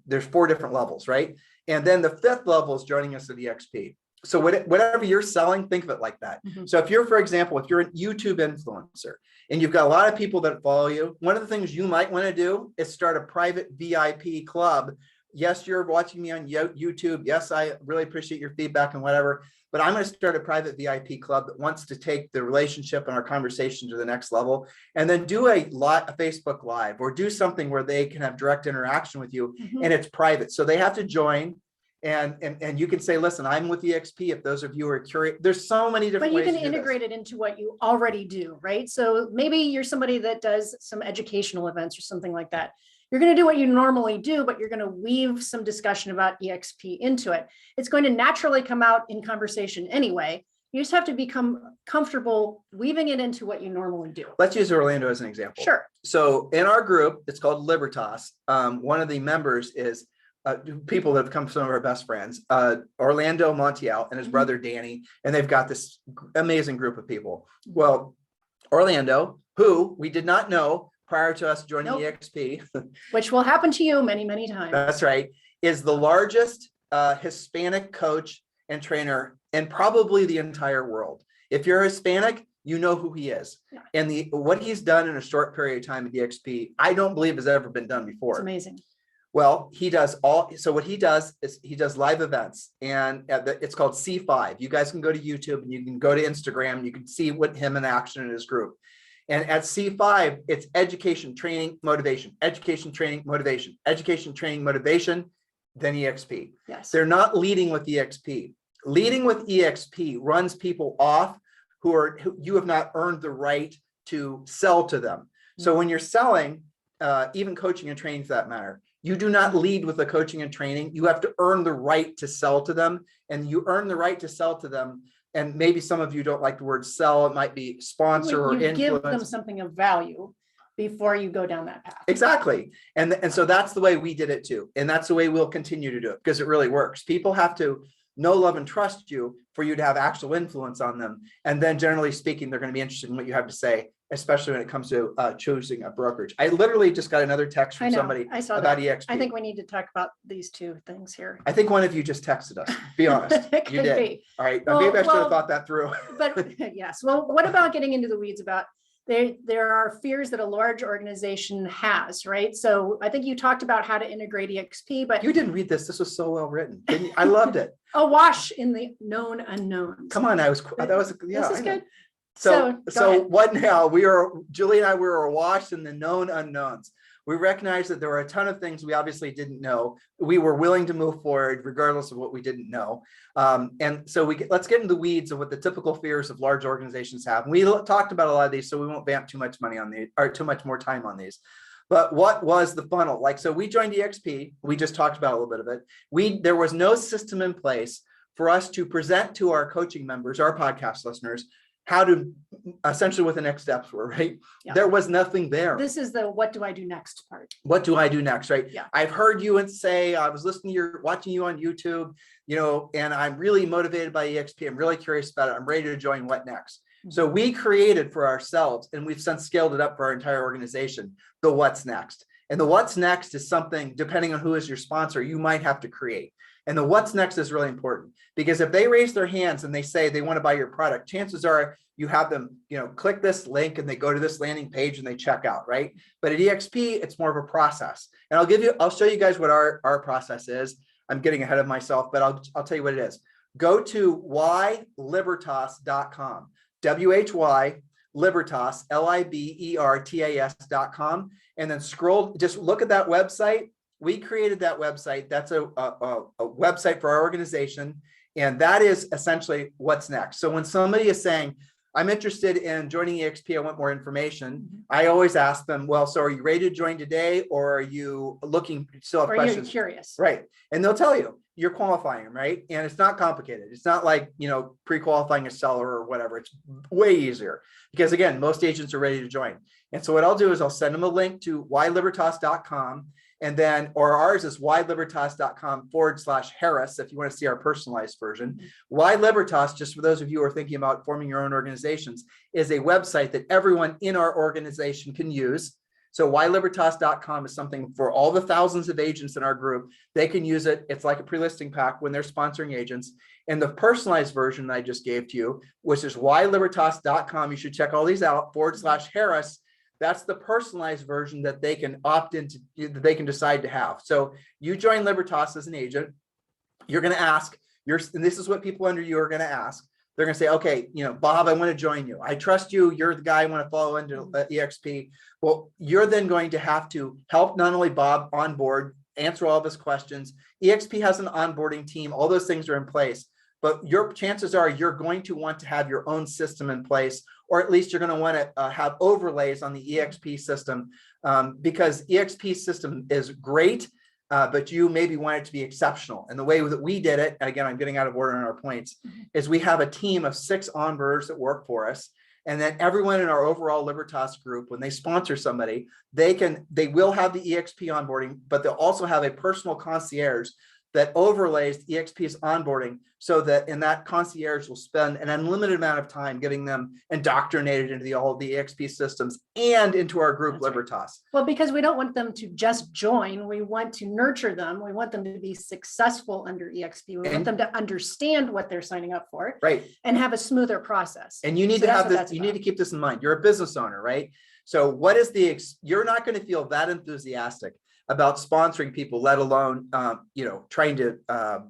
Speaker 1: There's 4 different levels, right? And then the 5th level is joining us at EXP. So whatever you're selling, think of it like that. So if you're, for example, if you're a YouTube influencer and you've got a lot of people that follow you, one of the things you might want to do is start a private VIP club yes, you're watching me on YouTube. Yes, I really appreciate your feedback and whatever, but I'm going to start a private VIP club that wants to take the relationship and our conversation to the next level, and then do a Facebook Live or do something where they can have direct interaction with you, and it's private. So they have to join. And you can say, listen, I'm with EXP. If those of you are curious, there's so many different ways.
Speaker 2: But you can integrate it into what you already do, right? So maybe you're somebody that does some educational events or something like that. You're going to do what you normally do, but you're going to weave some discussion about EXP into it. It's going to naturally come out in conversation anyway. You just have to become comfortable weaving it into what you normally do.
Speaker 1: Let's use Orlando as an example.
Speaker 2: Sure.
Speaker 1: So in our group, it's called Libertas. One of the members is people that have become some of our best friends, Orlando Montiel and his brother Danny, and they've got this amazing group of people. Well, Orlando, who we did not know prior to us joining EXP,
Speaker 2: which will happen to you many, many times.
Speaker 1: That's right, is the largest Hispanic coach and trainer in probably the entire world. If you're Hispanic, you know who he is. Yeah. And what he's done in a short period of time at EXP, I don't believe has ever been done before.
Speaker 2: It's amazing.
Speaker 1: Well, so what he does is he does live events, and it's called C5. You guys can go to YouTube and you can go to Instagram and you can see what him in action in his group. And at C5, it's education, training, motivation, education, training, motivation, education, training, motivation, then EXP.
Speaker 2: Yes.
Speaker 1: They're not leading with EXP. Leading with EXP runs people off who you have not earned the right to sell to them. So when you're selling, even coaching and training for that matter, you do not lead with the coaching and training. You have to earn the right to sell to them, and you earn the right to sell to them. And maybe some of you don't like the word sell. It might be sponsor or influence.
Speaker 2: Give them something of value before you go down that path.
Speaker 1: Exactly. And so that's the way we did it too. And that's the way we'll continue to do it, because it really works. People have to know, love, and trust you for you to have actual influence on them. And then generally speaking, they're going to be interested in what you have to say, especially when it comes to choosing a brokerage. I literally just got another text from somebody about EXP.
Speaker 2: I think we need to talk about these two things here.
Speaker 1: I think one of you just texted us. Be honest. You did.
Speaker 2: Be.
Speaker 1: All right. Well, maybe I should have thought that through.
Speaker 2: But yes. Well, what about getting into the weeds about there are fears that a large organization has, right? So I think you talked about how to integrate EXP, but
Speaker 1: you didn't read this. This was so well written. Didn't you? I loved it.
Speaker 2: Awash in the known unknowns.
Speaker 1: Come on, that was yeah.
Speaker 2: This is good.
Speaker 1: So what now? Julie and I were awash in the known unknowns. We recognized that there were a ton of things we obviously didn't know. We were willing to move forward regardless of what we didn't know. And so let's get into the weeds of what the typical fears of large organizations have. And we talked about a lot of these, so we won't vamp too much money on these or too much more time on these. But what was the funnel? So we joined EXP. We just talked about a little bit of it. There was no system in place for us to present to our coaching members, our podcast listeners, how to essentially what the next steps were, right? Yeah. There was nothing there.
Speaker 2: This is the what do I do next part.
Speaker 1: What do I do next, right?
Speaker 2: Yeah.
Speaker 1: I've heard you and say, I was watching you on YouTube, and I'm really motivated by EXP. I'm really curious about it. I'm ready to join. What next? Mm-hmm. So we created for ourselves, and we've since scaled it up for our entire organization, the what's next. And the what's next is something, depending on who is your sponsor, you might have to create. And the what's next is really important, because if they raise their hands and they say they want to buy your product, chances are you have them, click this link and they go to this landing page and they check out, right? But at EXP, it's more of a process. And I'll show you guys what our process is. I'm getting ahead of myself, but I'll tell you what it is. Go to whylibertas.com, WHY Libertas, LIBERTAS.com, and then scroll, just look at that website. We created that website. That's a website for our organization. And that is essentially what's next. So when somebody is saying, I'm interested in joining EXP, I want more information, I always ask them, well, so are you ready to join today, or are you looking, still have questions?
Speaker 2: You're curious.
Speaker 1: Right. And they'll tell you, you're qualifying them, right? And it's not complicated. It's not like, pre-qualifying a seller or whatever. It's way easier because, again, most agents are ready to join. And so what I'll do is I'll send them a link to whylibertas.com. And then, or ours is whylibertas.com/Harris, if you want to see our personalized version. Why Libertas, just for those of you who are thinking about forming your own organizations, is a website that everyone in our organization can use. So whylibertas.com is something for all the thousands of agents in our group. They can use it. It's like a pre-listing pack when they're sponsoring agents. And the personalized version that I just gave to you, which is whylibertas.com, you should check all these out, /Harris. That's the personalized version that they can opt into, that they can decide to have. So you join Libertas as an agent, you're going to ask, and this is what people under you are going to ask. They're going to say, okay, Bob, I want to join you. I trust you. You're the guy I want to follow into EXP. Well, you're then going to have to help not only Bob onboard, answer all of his questions. EXP has an onboarding team. All those things are in place. But your chances are you're going to want to have your own system in place, or at least you're going to want to have overlays on the EXP system, because EXP system is great, but you maybe want it to be exceptional. And the way that we did it, and again, I'm getting out of order on our points, is we have a team of 6 onboarders that work for us. And then everyone in our overall Libertas group, when they sponsor somebody, they will have the EXP onboarding, but they'll also have a personal concierge that overlays EXP's onboarding, so that in that concierge will spend an unlimited amount of time getting them indoctrinated into all the EXP systems and into our group. That's Libertas. Right.
Speaker 2: Well, because we don't want them to just join, we want to nurture them. We want them to be successful under EXP. We want them to understand what they're signing up for,
Speaker 1: right,
Speaker 2: and have a smoother process.
Speaker 1: And you need to have this. You need to keep this in mind. You're a business owner, right? So what is you're not going to feel that enthusiastic about sponsoring people, let alone, trying to,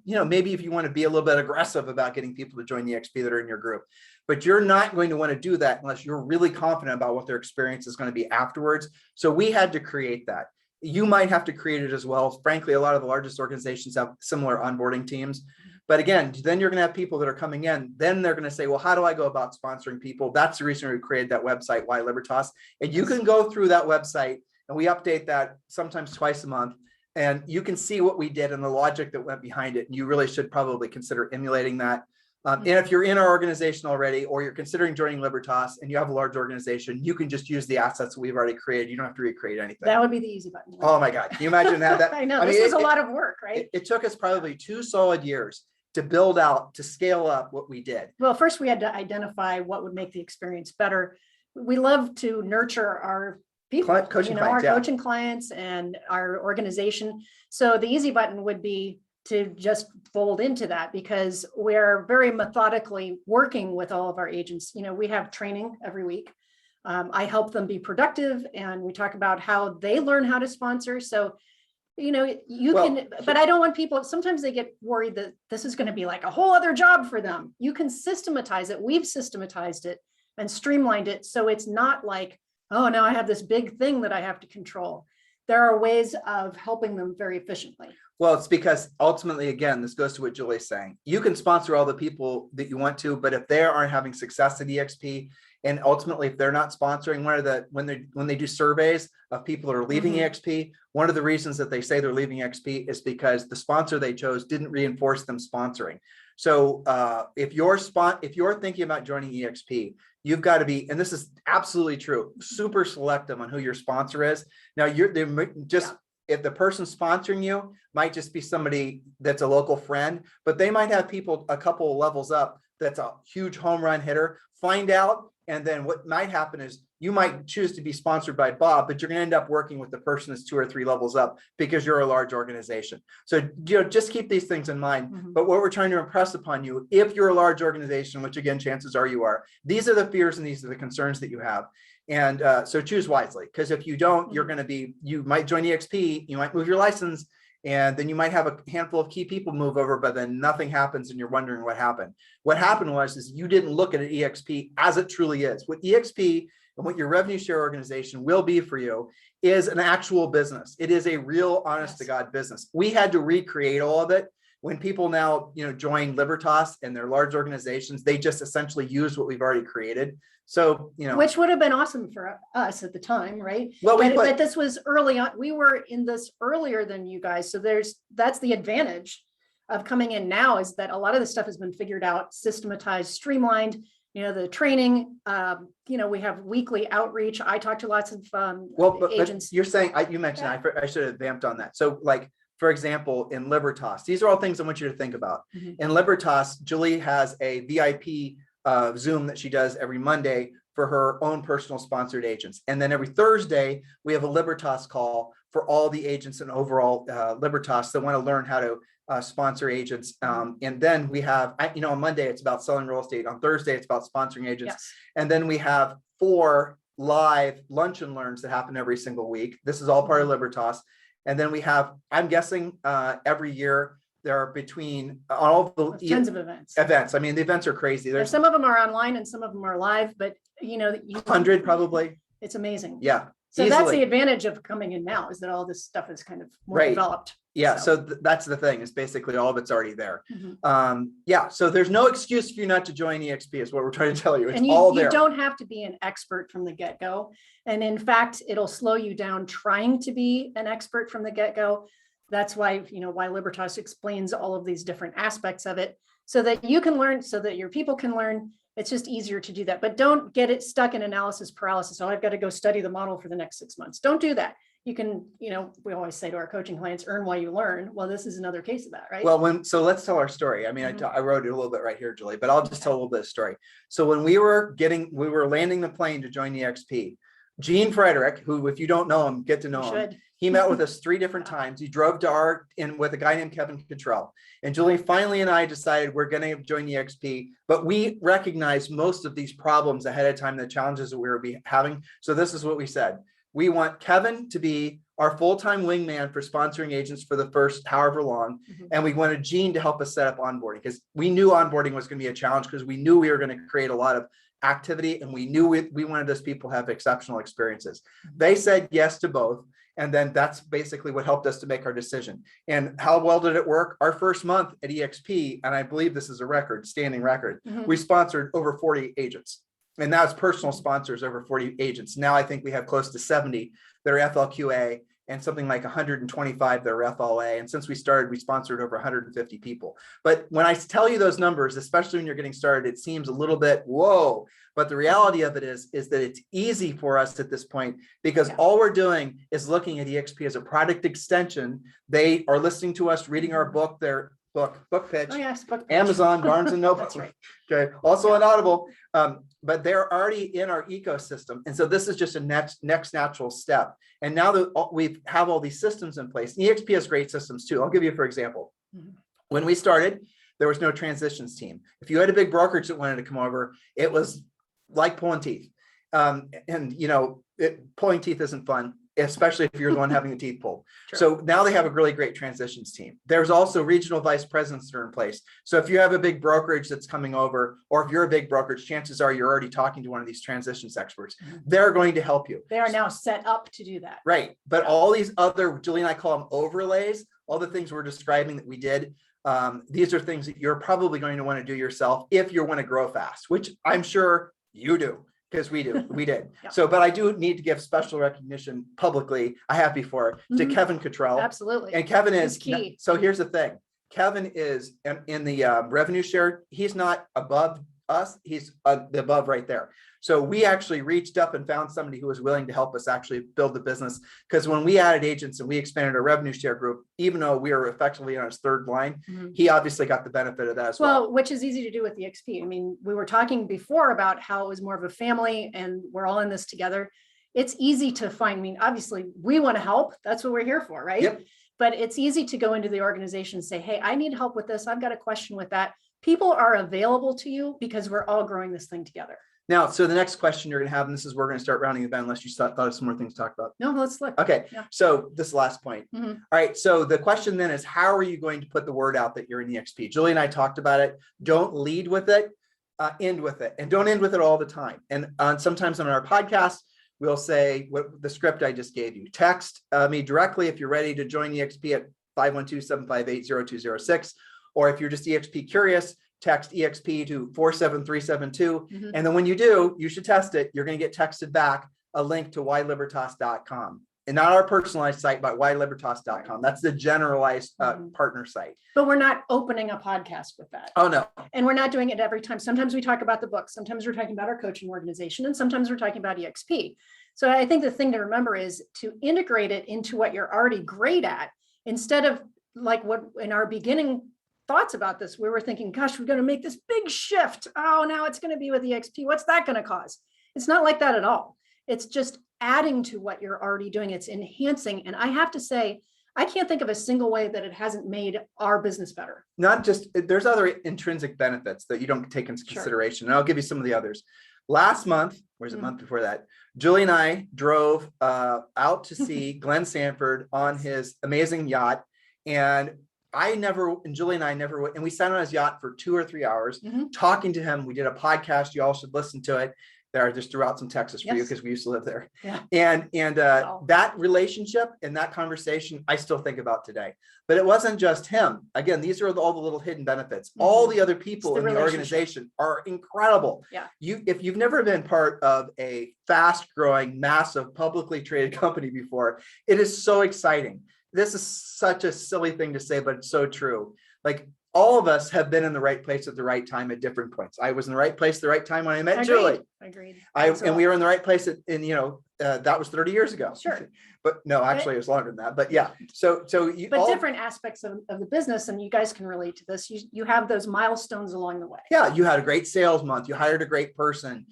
Speaker 1: maybe if you want to be a little bit aggressive about getting people to join the EXP that are in your group, but you're not going to want to do that unless you're really confident about what their experience is going to be afterwards. So we had to create that. You might have to create it as well. Frankly, a lot of the largest organizations have similar onboarding teams. But again, then you're going to have people that are coming in. Then they're going to say, well, how do I go about sponsoring people? That's the reason we created that website, Why Libertas. And you can go through that website, and we update that sometimes twice a month. And you can see what we did and the logic that went behind it. And you really should probably consider emulating that. And if you're in our organization already, or you're considering joining Libertas and you have a large organization, you can just use the assets that we've already created. You don't have to recreate anything.
Speaker 2: That would be the easy button.
Speaker 1: Oh my God. Can you imagine that?
Speaker 2: I know, this is a lot of work, right?
Speaker 1: It took us probably 2 solid years to build out, to scale up what we did.
Speaker 2: Well, first we had to identify what would make the experience better. We love to nurture our people,
Speaker 1: coaching
Speaker 2: clients and our organization. So the easy button would be to just fold into that, because we're very methodically working with all of our agents. We have training every week. I help them be productive, and we talk about how they learn how to sponsor. So, but I don't want people, sometimes they get worried that this is going to be like a whole other job for them. You can systematize it. We've systematized it and streamlined it. So it's not like, oh, now I have this big thing that I have to control. There are ways of helping them very efficiently.
Speaker 1: Well, it's because ultimately, again, this goes to what Julie's saying. You can sponsor all the people that you want to, but if they aren't having success at EXP, and ultimately, if they're not sponsoring, when they do surveys of people that are leaving EXP, one of the reasons that they say they're leaving EXP is because the sponsor they chose didn't reinforce them sponsoring. So if you're thinking about joining EXP, you've got to be, and this is absolutely true, super selective on who your sponsor is. Now if the person sponsoring you might just be somebody that's a local friend, but they might have people a couple of levels up that's a huge home run hitter. Find out. And then what might happen is you might choose to be sponsored by Bob, but you're going to end up working with the person that's 2 or 3 levels up because you're a large organization. So, just keep these things in mind. But what we're trying to impress upon you, if you're a large organization, which again, chances are you are, these are the fears and these are the concerns that you have. And so choose wisely, because if you don't, you might join EXP, you might move your license, and then you might have a handful of key people move over, but then nothing happens and you're wondering what happened. What happened is you didn't look at an EXP as it truly is. What EXP and what your revenue share organization will be for you is an actual business. It is a real honest to God business. We had to recreate all of it. When people now, join Libertas and their large organizations, they just essentially use what we've already created. So,
Speaker 2: which would have been awesome for us at the time, right?
Speaker 1: Well,
Speaker 2: but this was early on. We were in this earlier than you guys. So that's the advantage of coming in now, is that a lot of the stuff has been figured out, systematized, streamlined. The training, we have weekly outreach. I talk to lots of agents.
Speaker 1: But you're saying, you mentioned, I should have vamped on that. So for example, in Libertas, these are all things I want you to think about. In Libertas, Julie has a VIP Zoom that she does every Monday for her own personal sponsored agents. And then every Thursday, we have a Libertas call for all the agents and overall Libertas that want to learn how to sponsor agents. And then we have, on Monday, it's about selling real estate. On Thursday, it's about sponsoring agents. Yes. And then we have 4 live lunch and learns that happen every single week. This is all part of Libertas. And then we have, I'm guessing every year there are between all the
Speaker 2: tons of events.
Speaker 1: I mean, the events are crazy. There's
Speaker 2: some of them are online and some of them are live, but you know,
Speaker 1: 100 probably.
Speaker 2: It's amazing.
Speaker 1: Yeah.
Speaker 2: So
Speaker 1: easily.
Speaker 2: that's the advantage of coming in now, is that all this stuff is kind of more developed.
Speaker 1: Yeah. So that's the thing, is basically all of it's already there. Yeah. So there's no excuse for you not to join EXP is what we're trying to tell you. It's all there.
Speaker 2: You don't have to be an expert from the get-go. And in fact, it'll slow you down trying to be an expert from the get-go. That's why, you know, why Libertas explains all of these different aspects of it, so that you can learn, so that your people can learn. It's just easier to do that, but don't get it stuck in analysis paralysis. Oh, I've got to go study the model for the next 6 months. Don't do that. You can, you know, we always say to our coaching clients, earn while you learn. Well, this is another case of that, right?
Speaker 1: Well, so let's tell our story. I mean, I wrote it a little bit right here, Julie, but I'll just tell a little bit of story. So when we were landing the plane to join EXP, Gene Frederick, who, if you don't know him, get to know him. He met with us 3 different times. He drove to with a guy named Kevin Cottrell. And Julie finally and I decided we're going to join EXP, but we recognized most of these problems ahead of time, the challenges that we were having. So this is what we said. We want Kevin to be our full-time wingman for sponsoring agents for the first however long. And we wanted Gene to help us set up onboarding, because we knew onboarding was going to be a challenge, because we knew we were going to create a lot of activity, and we knew we wanted those people to have exceptional experiences. They said yes to both. And then that's basically what helped us to make our decision. And how well did it work? Our first month at EXP, and I believe this is a standing record, we sponsored over 40 agents. And that's personal sponsors, over 40 agents. Now I think we have close to 70 that are FLQA, and something like 125 that are FLA. And since we started, we sponsored over 150 people. But when I tell you those numbers, especially when you're getting started, it seems a little bit, whoa. But the reality of it is that it's easy for us at this point, because all we're doing is looking at EXP as a product extension. They are listening to us, reading our book, their book pitch,
Speaker 2: book pitch.
Speaker 1: Amazon, Barnes and Noble. That's right. Okay, also on Audible, but they're already in our ecosystem, and so this is just a next natural step. And now that we have all these systems in place, EXP has great systems too. I'll give you for example. When we started, there was no transitions team. If you had a big brokerage that wanted to come over, it was like pulling teeth, and you know, pulling teeth isn't fun, especially if you're the one having the teeth pulled. Sure. So now they have a really great transitions team. There's also regional vice presidents that are in place. So if you have a big brokerage that's coming over, or if you're a big brokerage, chances are you're already talking to one of these transitions experts. They're going to help you.
Speaker 2: They are now set up to do that.
Speaker 1: Right. But all these other, Julie and I call them overlays, all the things we're describing that we did, these are things that you're probably going to want to do yourself if you want to grow fast, which I'm sure you do. Because we did. So, but I do need to give special recognition publicly. I have before to Kevin Cottrell.
Speaker 2: Absolutely.
Speaker 1: And Kevin is
Speaker 2: key.
Speaker 1: So here's the thing. Kevin is in the revenue share. He's not above us. He's above right there. So we actually reached up and found somebody who was willing to help us actually build the business. Because when we added agents and we expanded our revenue share group, even though we were effectively on his third line, he obviously got the benefit of that as well.
Speaker 2: Well, which is easy to do with the EXP. I mean, we were talking before about how it was more of a family and we're all in this together. It's easy to find, I mean, obviously we want to help. That's what we're here for, right?
Speaker 1: Yep.
Speaker 2: But it's easy to go into the organization and say, hey, I need help with this. I've got a question with that. People are available to you because we're all growing this thing together.
Speaker 1: Now, so the next question you're going to have, and this is where we're going to start rounding the bend, unless you thought of some more things to talk about.
Speaker 2: No, let's look.
Speaker 1: Okay. Yeah. So this last point. All right. So the question then is, how are you going to put the word out that you're in EXP? Julie and I talked about it. Don't lead with it, end with it, and don't end with it all the time. And sometimes on our podcast, we'll say what the script I just gave you. Text me directly if you're ready to join EXP at 512-758-0206. Or if you're just EXP curious, text EXP to 47372. And then when you do, you should test it. You're going to get texted back a link to whylibertas.com. And not our personalized site, but whylibertas.com. That's the generalized partner site.
Speaker 2: But we're not opening a podcast with that.
Speaker 1: Oh, no.
Speaker 2: And we're not doing it every time. Sometimes we talk about the book. Sometimes we're talking about our coaching organization. And sometimes we're talking about EXP. So I think the thing to remember is to integrate it into what you're already great at, instead of like what in our beginning thoughts about this, we were thinking, gosh, we're going to make this big shift. Oh, now it's going to be with EXP. What's that going to cause? It's not like that at all. It's just adding to what you're already doing. It's enhancing. And I have to say, I can't think of a single way that it hasn't made our business better.
Speaker 1: Not just, there's other intrinsic benefits that you don't take into consideration. And I'll give you some of the others. Last month, where's the month before that? Julie and I drove out to see Glenn Sanford on his amazing yacht. And Julie and I never would, and we sat on his yacht for 2 or 3 hours talking to him. We did a podcast. You all should listen to it. There, I just threw out some Texas for you because we used to live there.
Speaker 2: Yeah.
Speaker 1: And that relationship and that conversation, I still think about today. But it wasn't just him. Again, these are all the little hidden benefits. All the other people in the organization are incredible.
Speaker 2: Yeah.
Speaker 1: If you've never been part of a fast-growing, massive, publicly traded company before, it is so exciting. This is such a silly thing to say, but it's so true. Like, all of us have been in the right place at the right time at different points. I was in the right place at the right time when I met Julie.
Speaker 2: Agreed.
Speaker 1: And we were in the right place that was 30 years ago.
Speaker 2: Sure.
Speaker 1: But no, actually it was longer than that. But yeah. But
Speaker 2: different aspects of the business, and you guys can relate to this. You have those milestones along the way.
Speaker 1: Yeah. You had a great sales month. You hired a great person.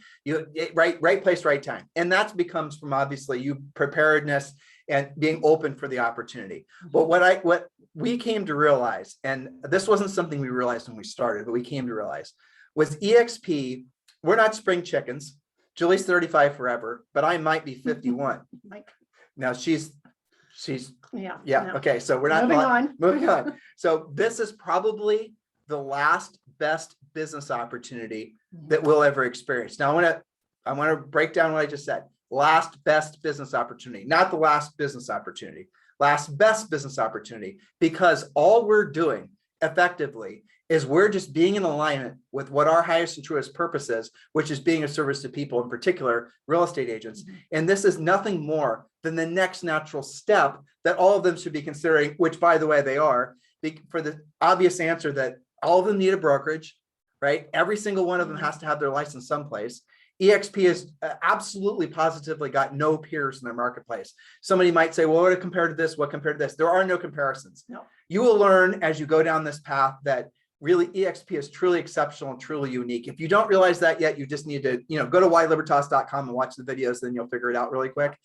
Speaker 1: Right place, right time. And that becomes from obviously you preparedness and being open for the opportunity. But what we came to realize, and this wasn't something we realized when we started, but we came to realize, was EXP, we're not spring chickens. Julie's 35 forever, but I might be 51. Now she's
Speaker 2: yeah.
Speaker 1: No. Okay. So we're not moving on. So this is probably the last best business opportunity that we'll ever experience. Now I want to break down what I just said. Last best business opportunity, not the last business opportunity, last best business opportunity, because all we're doing effectively is we're just being in alignment with what our highest and truest purpose is, which is being a service to people, in particular, real estate agents. And this is nothing more than the next natural step that all of them should be considering, which by the way, they are, for the obvious answer that all of them need a brokerage, right? Every single one of them has to have their license someplace. EXP has absolutely positively got no peers in their marketplace. Somebody might say, well, what compared to this? What compared to this? There are no comparisons.
Speaker 2: No.
Speaker 1: You will learn as you go down this path that really EXP is truly exceptional and truly unique. If you don't realize that yet, you just need to, go to whylibertas.com and watch the videos, then you'll figure it out really quick.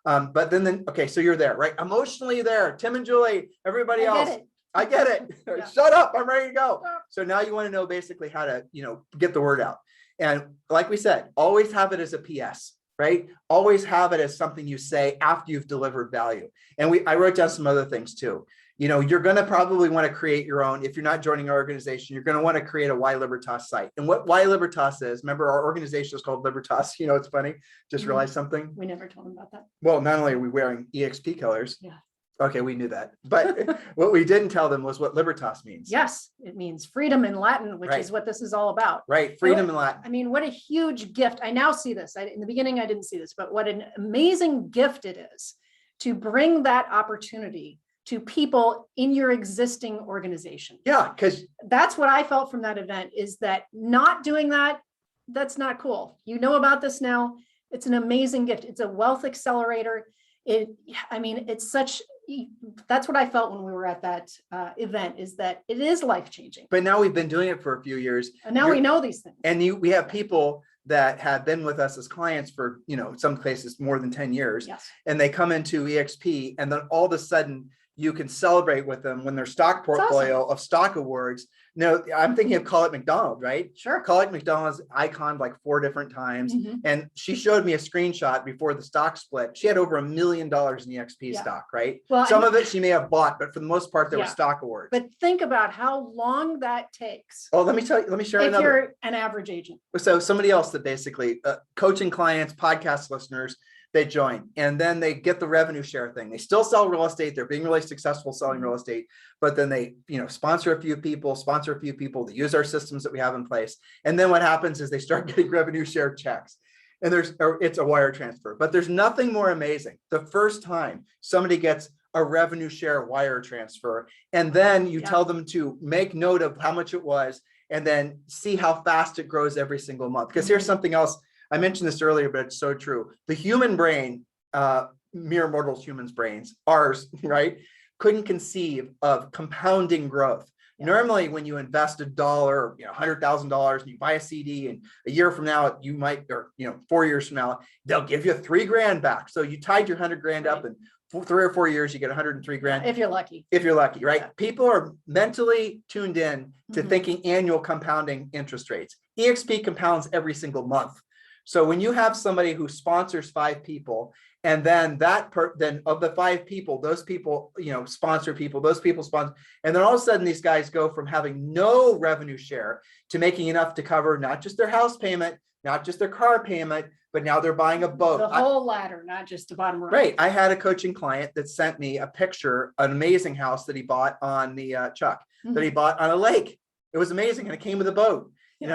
Speaker 1: But then, okay, so you're there, right? Emotionally there, Tim and Julie, everybody else. I get it. Yeah. Shut up. I'm ready to go. So now you want to know basically how to, get the word out. And like we said, always have it as a PS, right? Always have it as something you say after you've delivered value. And I wrote down some other things too. You're going to probably want to create your own. If you're not joining our organization, you're going to want to create a Why Libertas site. And what Why Libertas is, remember our organization is called Libertas. It's funny. Just realized something.
Speaker 2: We never told them about that.
Speaker 1: Well, not only are we wearing EXP colors.
Speaker 2: Yeah.
Speaker 1: Okay, we knew that. But what we didn't tell them was what Libertas means.
Speaker 2: Yes, it means freedom in Latin, which is what this is all about.
Speaker 1: Right, freedom in Latin.
Speaker 2: I mean, what a huge gift. I now see this. In the beginning, I didn't see this, but what an amazing gift it is to bring that opportunity to people in your existing organization.
Speaker 1: Yeah, because
Speaker 2: that's what I felt from that event, is that not doing that, that's not cool. You know about this now. It's an amazing gift. It's a wealth accelerator. It's such, that's what I felt when we were at that event, is that it is life-changing.
Speaker 1: But now we've been doing it for a few years.
Speaker 2: And now we know these things.
Speaker 1: And we have people that have been with us as clients for, in some cases more than 10 years.
Speaker 2: Yes.
Speaker 1: And they come into EXP, and then all of a sudden you can celebrate with them when their stock portfolio of stock awards. No, I'm thinking of Call It McDonald, right?
Speaker 2: Sure.
Speaker 1: Call It McDonald's iconed like 4 different times. And she showed me a screenshot before the stock split. She had over $1 million in EXP stock, right? Well, some of it she may have bought, but for the most part, there were stock awards.
Speaker 2: But think about how long that takes.
Speaker 1: Oh, let me share another.
Speaker 2: If you're an average agent.
Speaker 1: So somebody else that basically coaching clients, podcast listeners, they join, and then they get the revenue share thing. They still sell real estate. They're being really successful selling real estate, but then they, sponsor a few people, they use our systems that we have in place. And then what happens is they start getting revenue share checks, and it's a wire transfer. But there's nothing more amazing. The first time somebody gets a revenue share wire transfer, and then you tell them to make note of how much it was, and then see how fast it grows every single month. Because here's something else. I mentioned this earlier, but it's so true. The human brain, mere mortals, humans' brains, ours, right, couldn't conceive of compounding growth. Normally, when you invest $1, $100,000, and you buy a CD, and a year from now, you might, or 4 years from now, they'll give you $3,000 back. So you tied your $100,000 up, and 3 or 4 years, you get $103,000.
Speaker 2: If you're lucky.
Speaker 1: If you're lucky, right? Yeah. People are mentally tuned in to thinking annual compounding interest rates. EXP compounds every single month. So when you have somebody who sponsors 5 people, and then then of the 5 people, those people, sponsor people, those people sponsor, and then all of a sudden these guys go from having no revenue share to making enough to cover not just their house payment, not just their car payment, but now they're buying a boat.
Speaker 2: The whole ladder, not just the bottom row.
Speaker 1: Right. I had a coaching client that sent me a picture, an amazing house that he bought on the that he bought on a lake. It was amazing. And it came with a boat.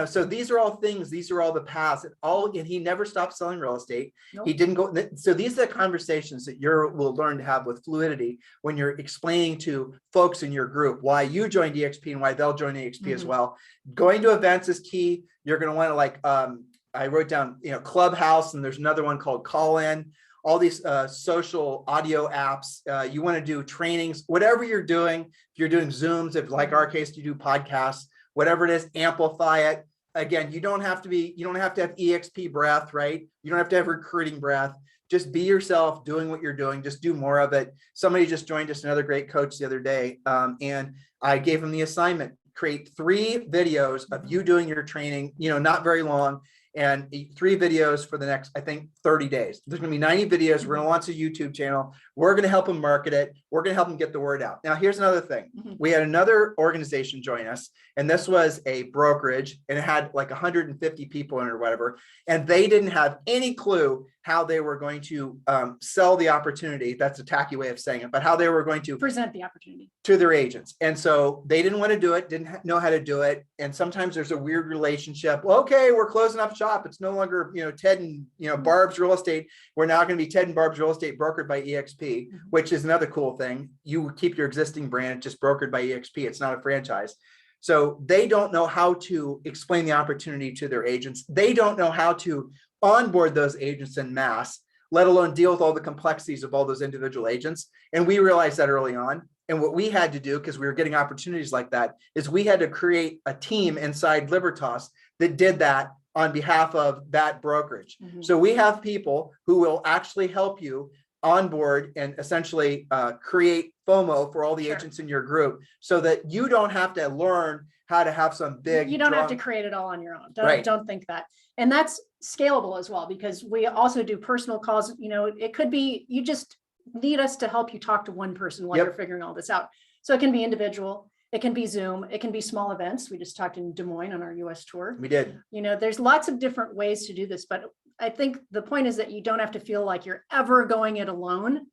Speaker 1: So these are all things, these are all the paths, and he never stopped selling real estate. Nope. He didn't go. So these are the conversations that will learn to have with fluidity when you're explaining to folks in your group why you joined EXP and why they'll join EXP as well. Going to events is key. You're going to want to I wrote down, Clubhouse, and there's another one called Call In, all these social audio apps. You want to do trainings, whatever you're doing. If you're doing Zooms, if like our case, you do podcasts, whatever it is, amplify it. Again, you don't have to have EXP breath, right? You don't have to have recruiting breath. Just be yourself doing what you're doing. Just do more of it. Somebody just joined us, another great coach the other day. And I gave him the assignment, create 3 videos of you doing your training, not very long, and 3 videos for the next, I think, 30 days. There's going to be 90 videos. We're going to launch a YouTube channel. We're going to help them market it. We're going to help them get the word out. Now, here's another thing. We had another organization join us, and this was a brokerage, and it had like 150 people in it or whatever. And they didn't have any clue how they were going to sell the opportunity. That's a tacky way of saying it, but how they were going to
Speaker 2: present the opportunity
Speaker 1: to their agents. And so they didn't want to do it, didn't know how to do it. And sometimes there's a weird relationship. Well, okay, we're closing up shop. It's no longer, Ted and, Barb's Real Estate. We're now going to be Ted and Barb's Real Estate brokered by EXP, which is another cool thing. You keep your existing brand just brokered by EXP. It's not a franchise. So they don't know how to explain the opportunity to their agents. They don't know how to onboard those agents en masse, let alone deal with all the complexities of all those individual agents. And we realized that early on. And what we had to do, because we were getting opportunities like that, is we had to create a team inside Libertas that did that on behalf of that brokerage. So we have people who will actually help you onboard and essentially create FOMO for all the agents in your group, so that you don't have to learn how to have some big.
Speaker 2: You don't have to create it all on your own. Don't think that. And that's scalable as well, because we also do personal calls. It could be you just need us to help you talk to one person while you're figuring all this out. So it can be individual, it can be Zoom, it can be small events. We just talked in Des Moines on our US tour.
Speaker 1: We did.
Speaker 2: There's lots of different ways to do this, but I think the point is that you don't have to feel like you're ever going it alone.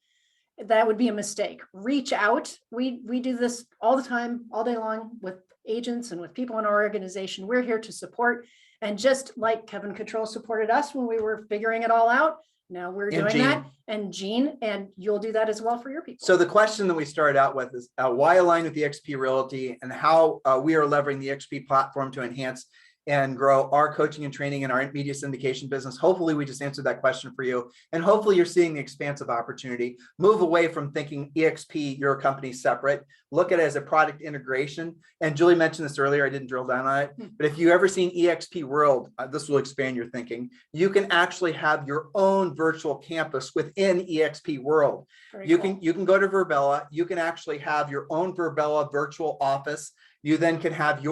Speaker 2: That would be a mistake. Reach out. We do this all the time, all day long, with agents and with people in our organization. We're here to support. And just like Kevin Control supported us when we were figuring it all out, now we're doing that. And Gene, and you'll do that as well for your people.
Speaker 1: So the question that we started out with is why align with the EXP Realty, and how we are leveraging the EXP platform to enhance and grow our coaching and training and our media syndication business. Hopefully we just answered that question for you. And hopefully you're seeing the expansive opportunity. Move away from thinking EXP, your company, separate. Look at it as a product integration. And Julie mentioned this earlier, I didn't drill down on it, but if you ever seen EXP World, this will expand your thinking. You can actually have your own virtual campus within EXP World. You can go to Verbella. You can actually have your own Verbella virtual office. You then can have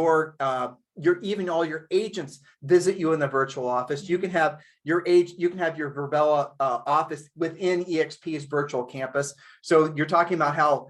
Speaker 1: even all your agents visit you in the virtual office. You can have your Verbella office within EXP's virtual campus. So you're talking about how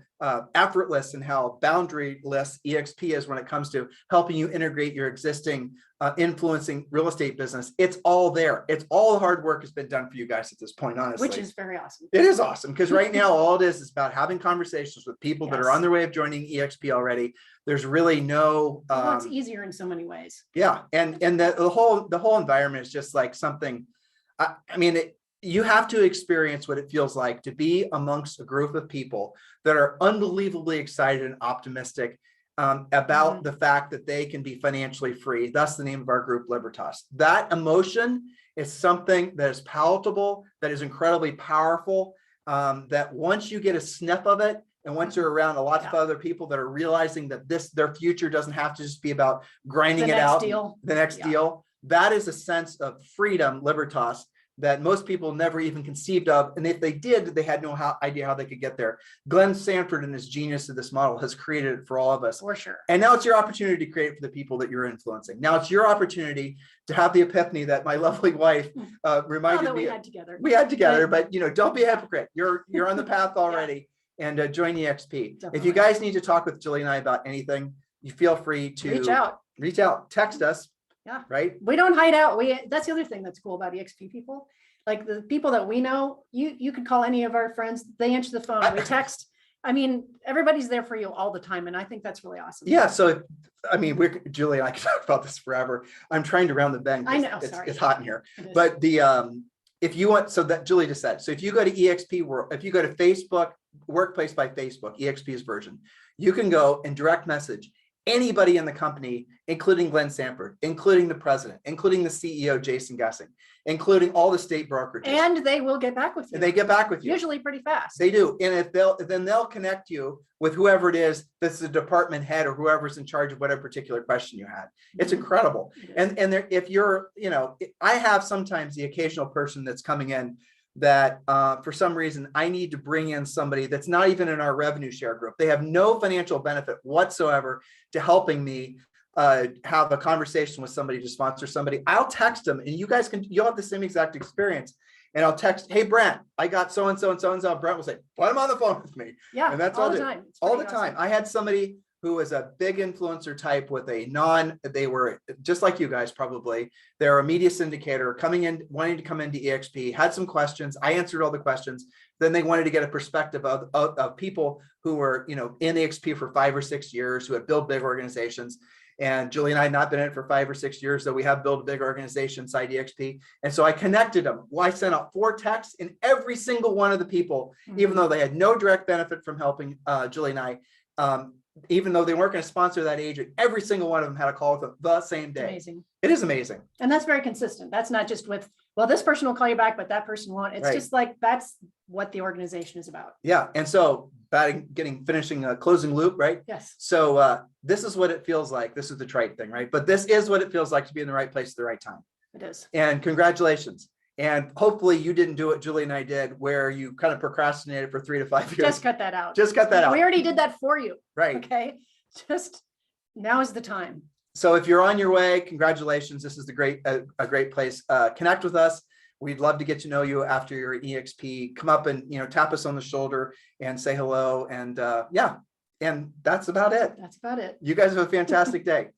Speaker 1: effortless and how boundaryless EXP is when it comes to helping you integrate your existing influencing real estate business. It's all there. It's all the hard work has been done for you guys at this point, honestly.
Speaker 2: Which is very awesome.
Speaker 1: It is awesome, because right now all it is about having conversations with people that are on their way of joining EXP already. There's really no.
Speaker 2: It's easier in so many ways.
Speaker 1: Yeah, and the whole environment is just like something. You have to experience what it feels like to be amongst a group of people that are unbelievably excited and optimistic about the fact that they can be financially free. That's the name of our group, Libertas. That emotion is something that is palatable, that is incredibly powerful, that once you get a sniff of it, and once you're around a lot of other people that are realizing that their future doesn't have to just be about grinding it out, the next deal, that is a sense of freedom, Libertas, that most people never even conceived of. And if they did, they had no idea how they could get there. Glenn Sanford and his genius of this model has created it for all of us.
Speaker 2: For sure.
Speaker 1: And now it's your opportunity to create it for the people that you're influencing. Now it's your opportunity to have the epiphany that my lovely wife reminded me. We had together, but don't be a hypocrite. You're on the path already. And join EXP.
Speaker 2: Definitely.
Speaker 1: If you guys need to talk with Julie and I about anything, you feel free to reach out, text us.
Speaker 2: Yeah.
Speaker 1: Right.
Speaker 2: We don't hide out. That's the other thing that's cool about EXP people. Like the people that we know, you could call any of our friends, they answer the phone, we text. I mean, everybody's there for you all the time. And I think that's really awesome.
Speaker 1: Yeah. So, Julie and I can talk about this forever. I'm trying to round the bend.
Speaker 2: I know.
Speaker 1: It's hot in here. But if you want, so that Julie just said, so if you go to EXP World, if you go to Facebook, Workplace by Facebook, EXP's version, you can go and direct message anybody in the company, including Glenn Sanford, including the president, including the CEO, Jason Gessing, including all the state brokerages.
Speaker 2: And they will get back with you.
Speaker 1: And they get back with you.
Speaker 2: Usually pretty fast.
Speaker 1: They do. And then they'll connect you with whoever it is that's the department head or whoever's in charge of whatever particular question you had. It's incredible. And if you're, I have sometimes the occasional person that's coming in that for some reason I need to bring in somebody that's not even in our revenue share group. They have no financial benefit whatsoever to helping me have a conversation with somebody to sponsor somebody. I'll text them, and you'll have the same exact experience. And I'll text, hey, Brent, I got so-and-so and so-and-so. Brent will say, put him on the phone with me.
Speaker 2: Yeah,
Speaker 1: and that's
Speaker 2: all the time.
Speaker 1: All the time. I had somebody who was a big influencer type with they were just like you guys probably. They're a media syndicator wanting to come into EXP, had some questions. I answered all the questions. Then they wanted to get a perspective of people who were, in EXP for 5 or 6 years, who had built big organizations. And Julie and I had not been in it for 5 or 6 years, so we have built a big organization inside EXP. And so I connected them. Well, I sent out 4 texts, and every single one of the people, even though they had no direct benefit from helping Julie and I, even though they weren't going to sponsor that agent, every single one of them had a call with them the same day.
Speaker 2: Amazing.
Speaker 1: It is amazing.
Speaker 2: And that's very consistent. That's not just with, well, this person will call you back, but that person won't. It's just like, that's what the organization is about.
Speaker 1: Yeah. And so finishing a closing loop, right?
Speaker 2: Yes.
Speaker 1: So this is what it feels like. This is the trite thing, right? But this is what it feels like to be in the right place at the right time.
Speaker 2: It is.
Speaker 1: And congratulations. And hopefully you didn't do what Julie and I did, where you kind of procrastinated for 3 to 5 years.
Speaker 2: Just cut that out.
Speaker 1: Just cut that out.
Speaker 2: We already did that for you.
Speaker 1: Right.
Speaker 2: Okay. Just now is the time.
Speaker 1: So if you're on your way, congratulations. This is a great place. Connect with us. We'd love to get to know you after your EXP. Come up and tap us on the shoulder and say hello. And and that's about it.
Speaker 2: That's about it.
Speaker 1: You guys have a fantastic day.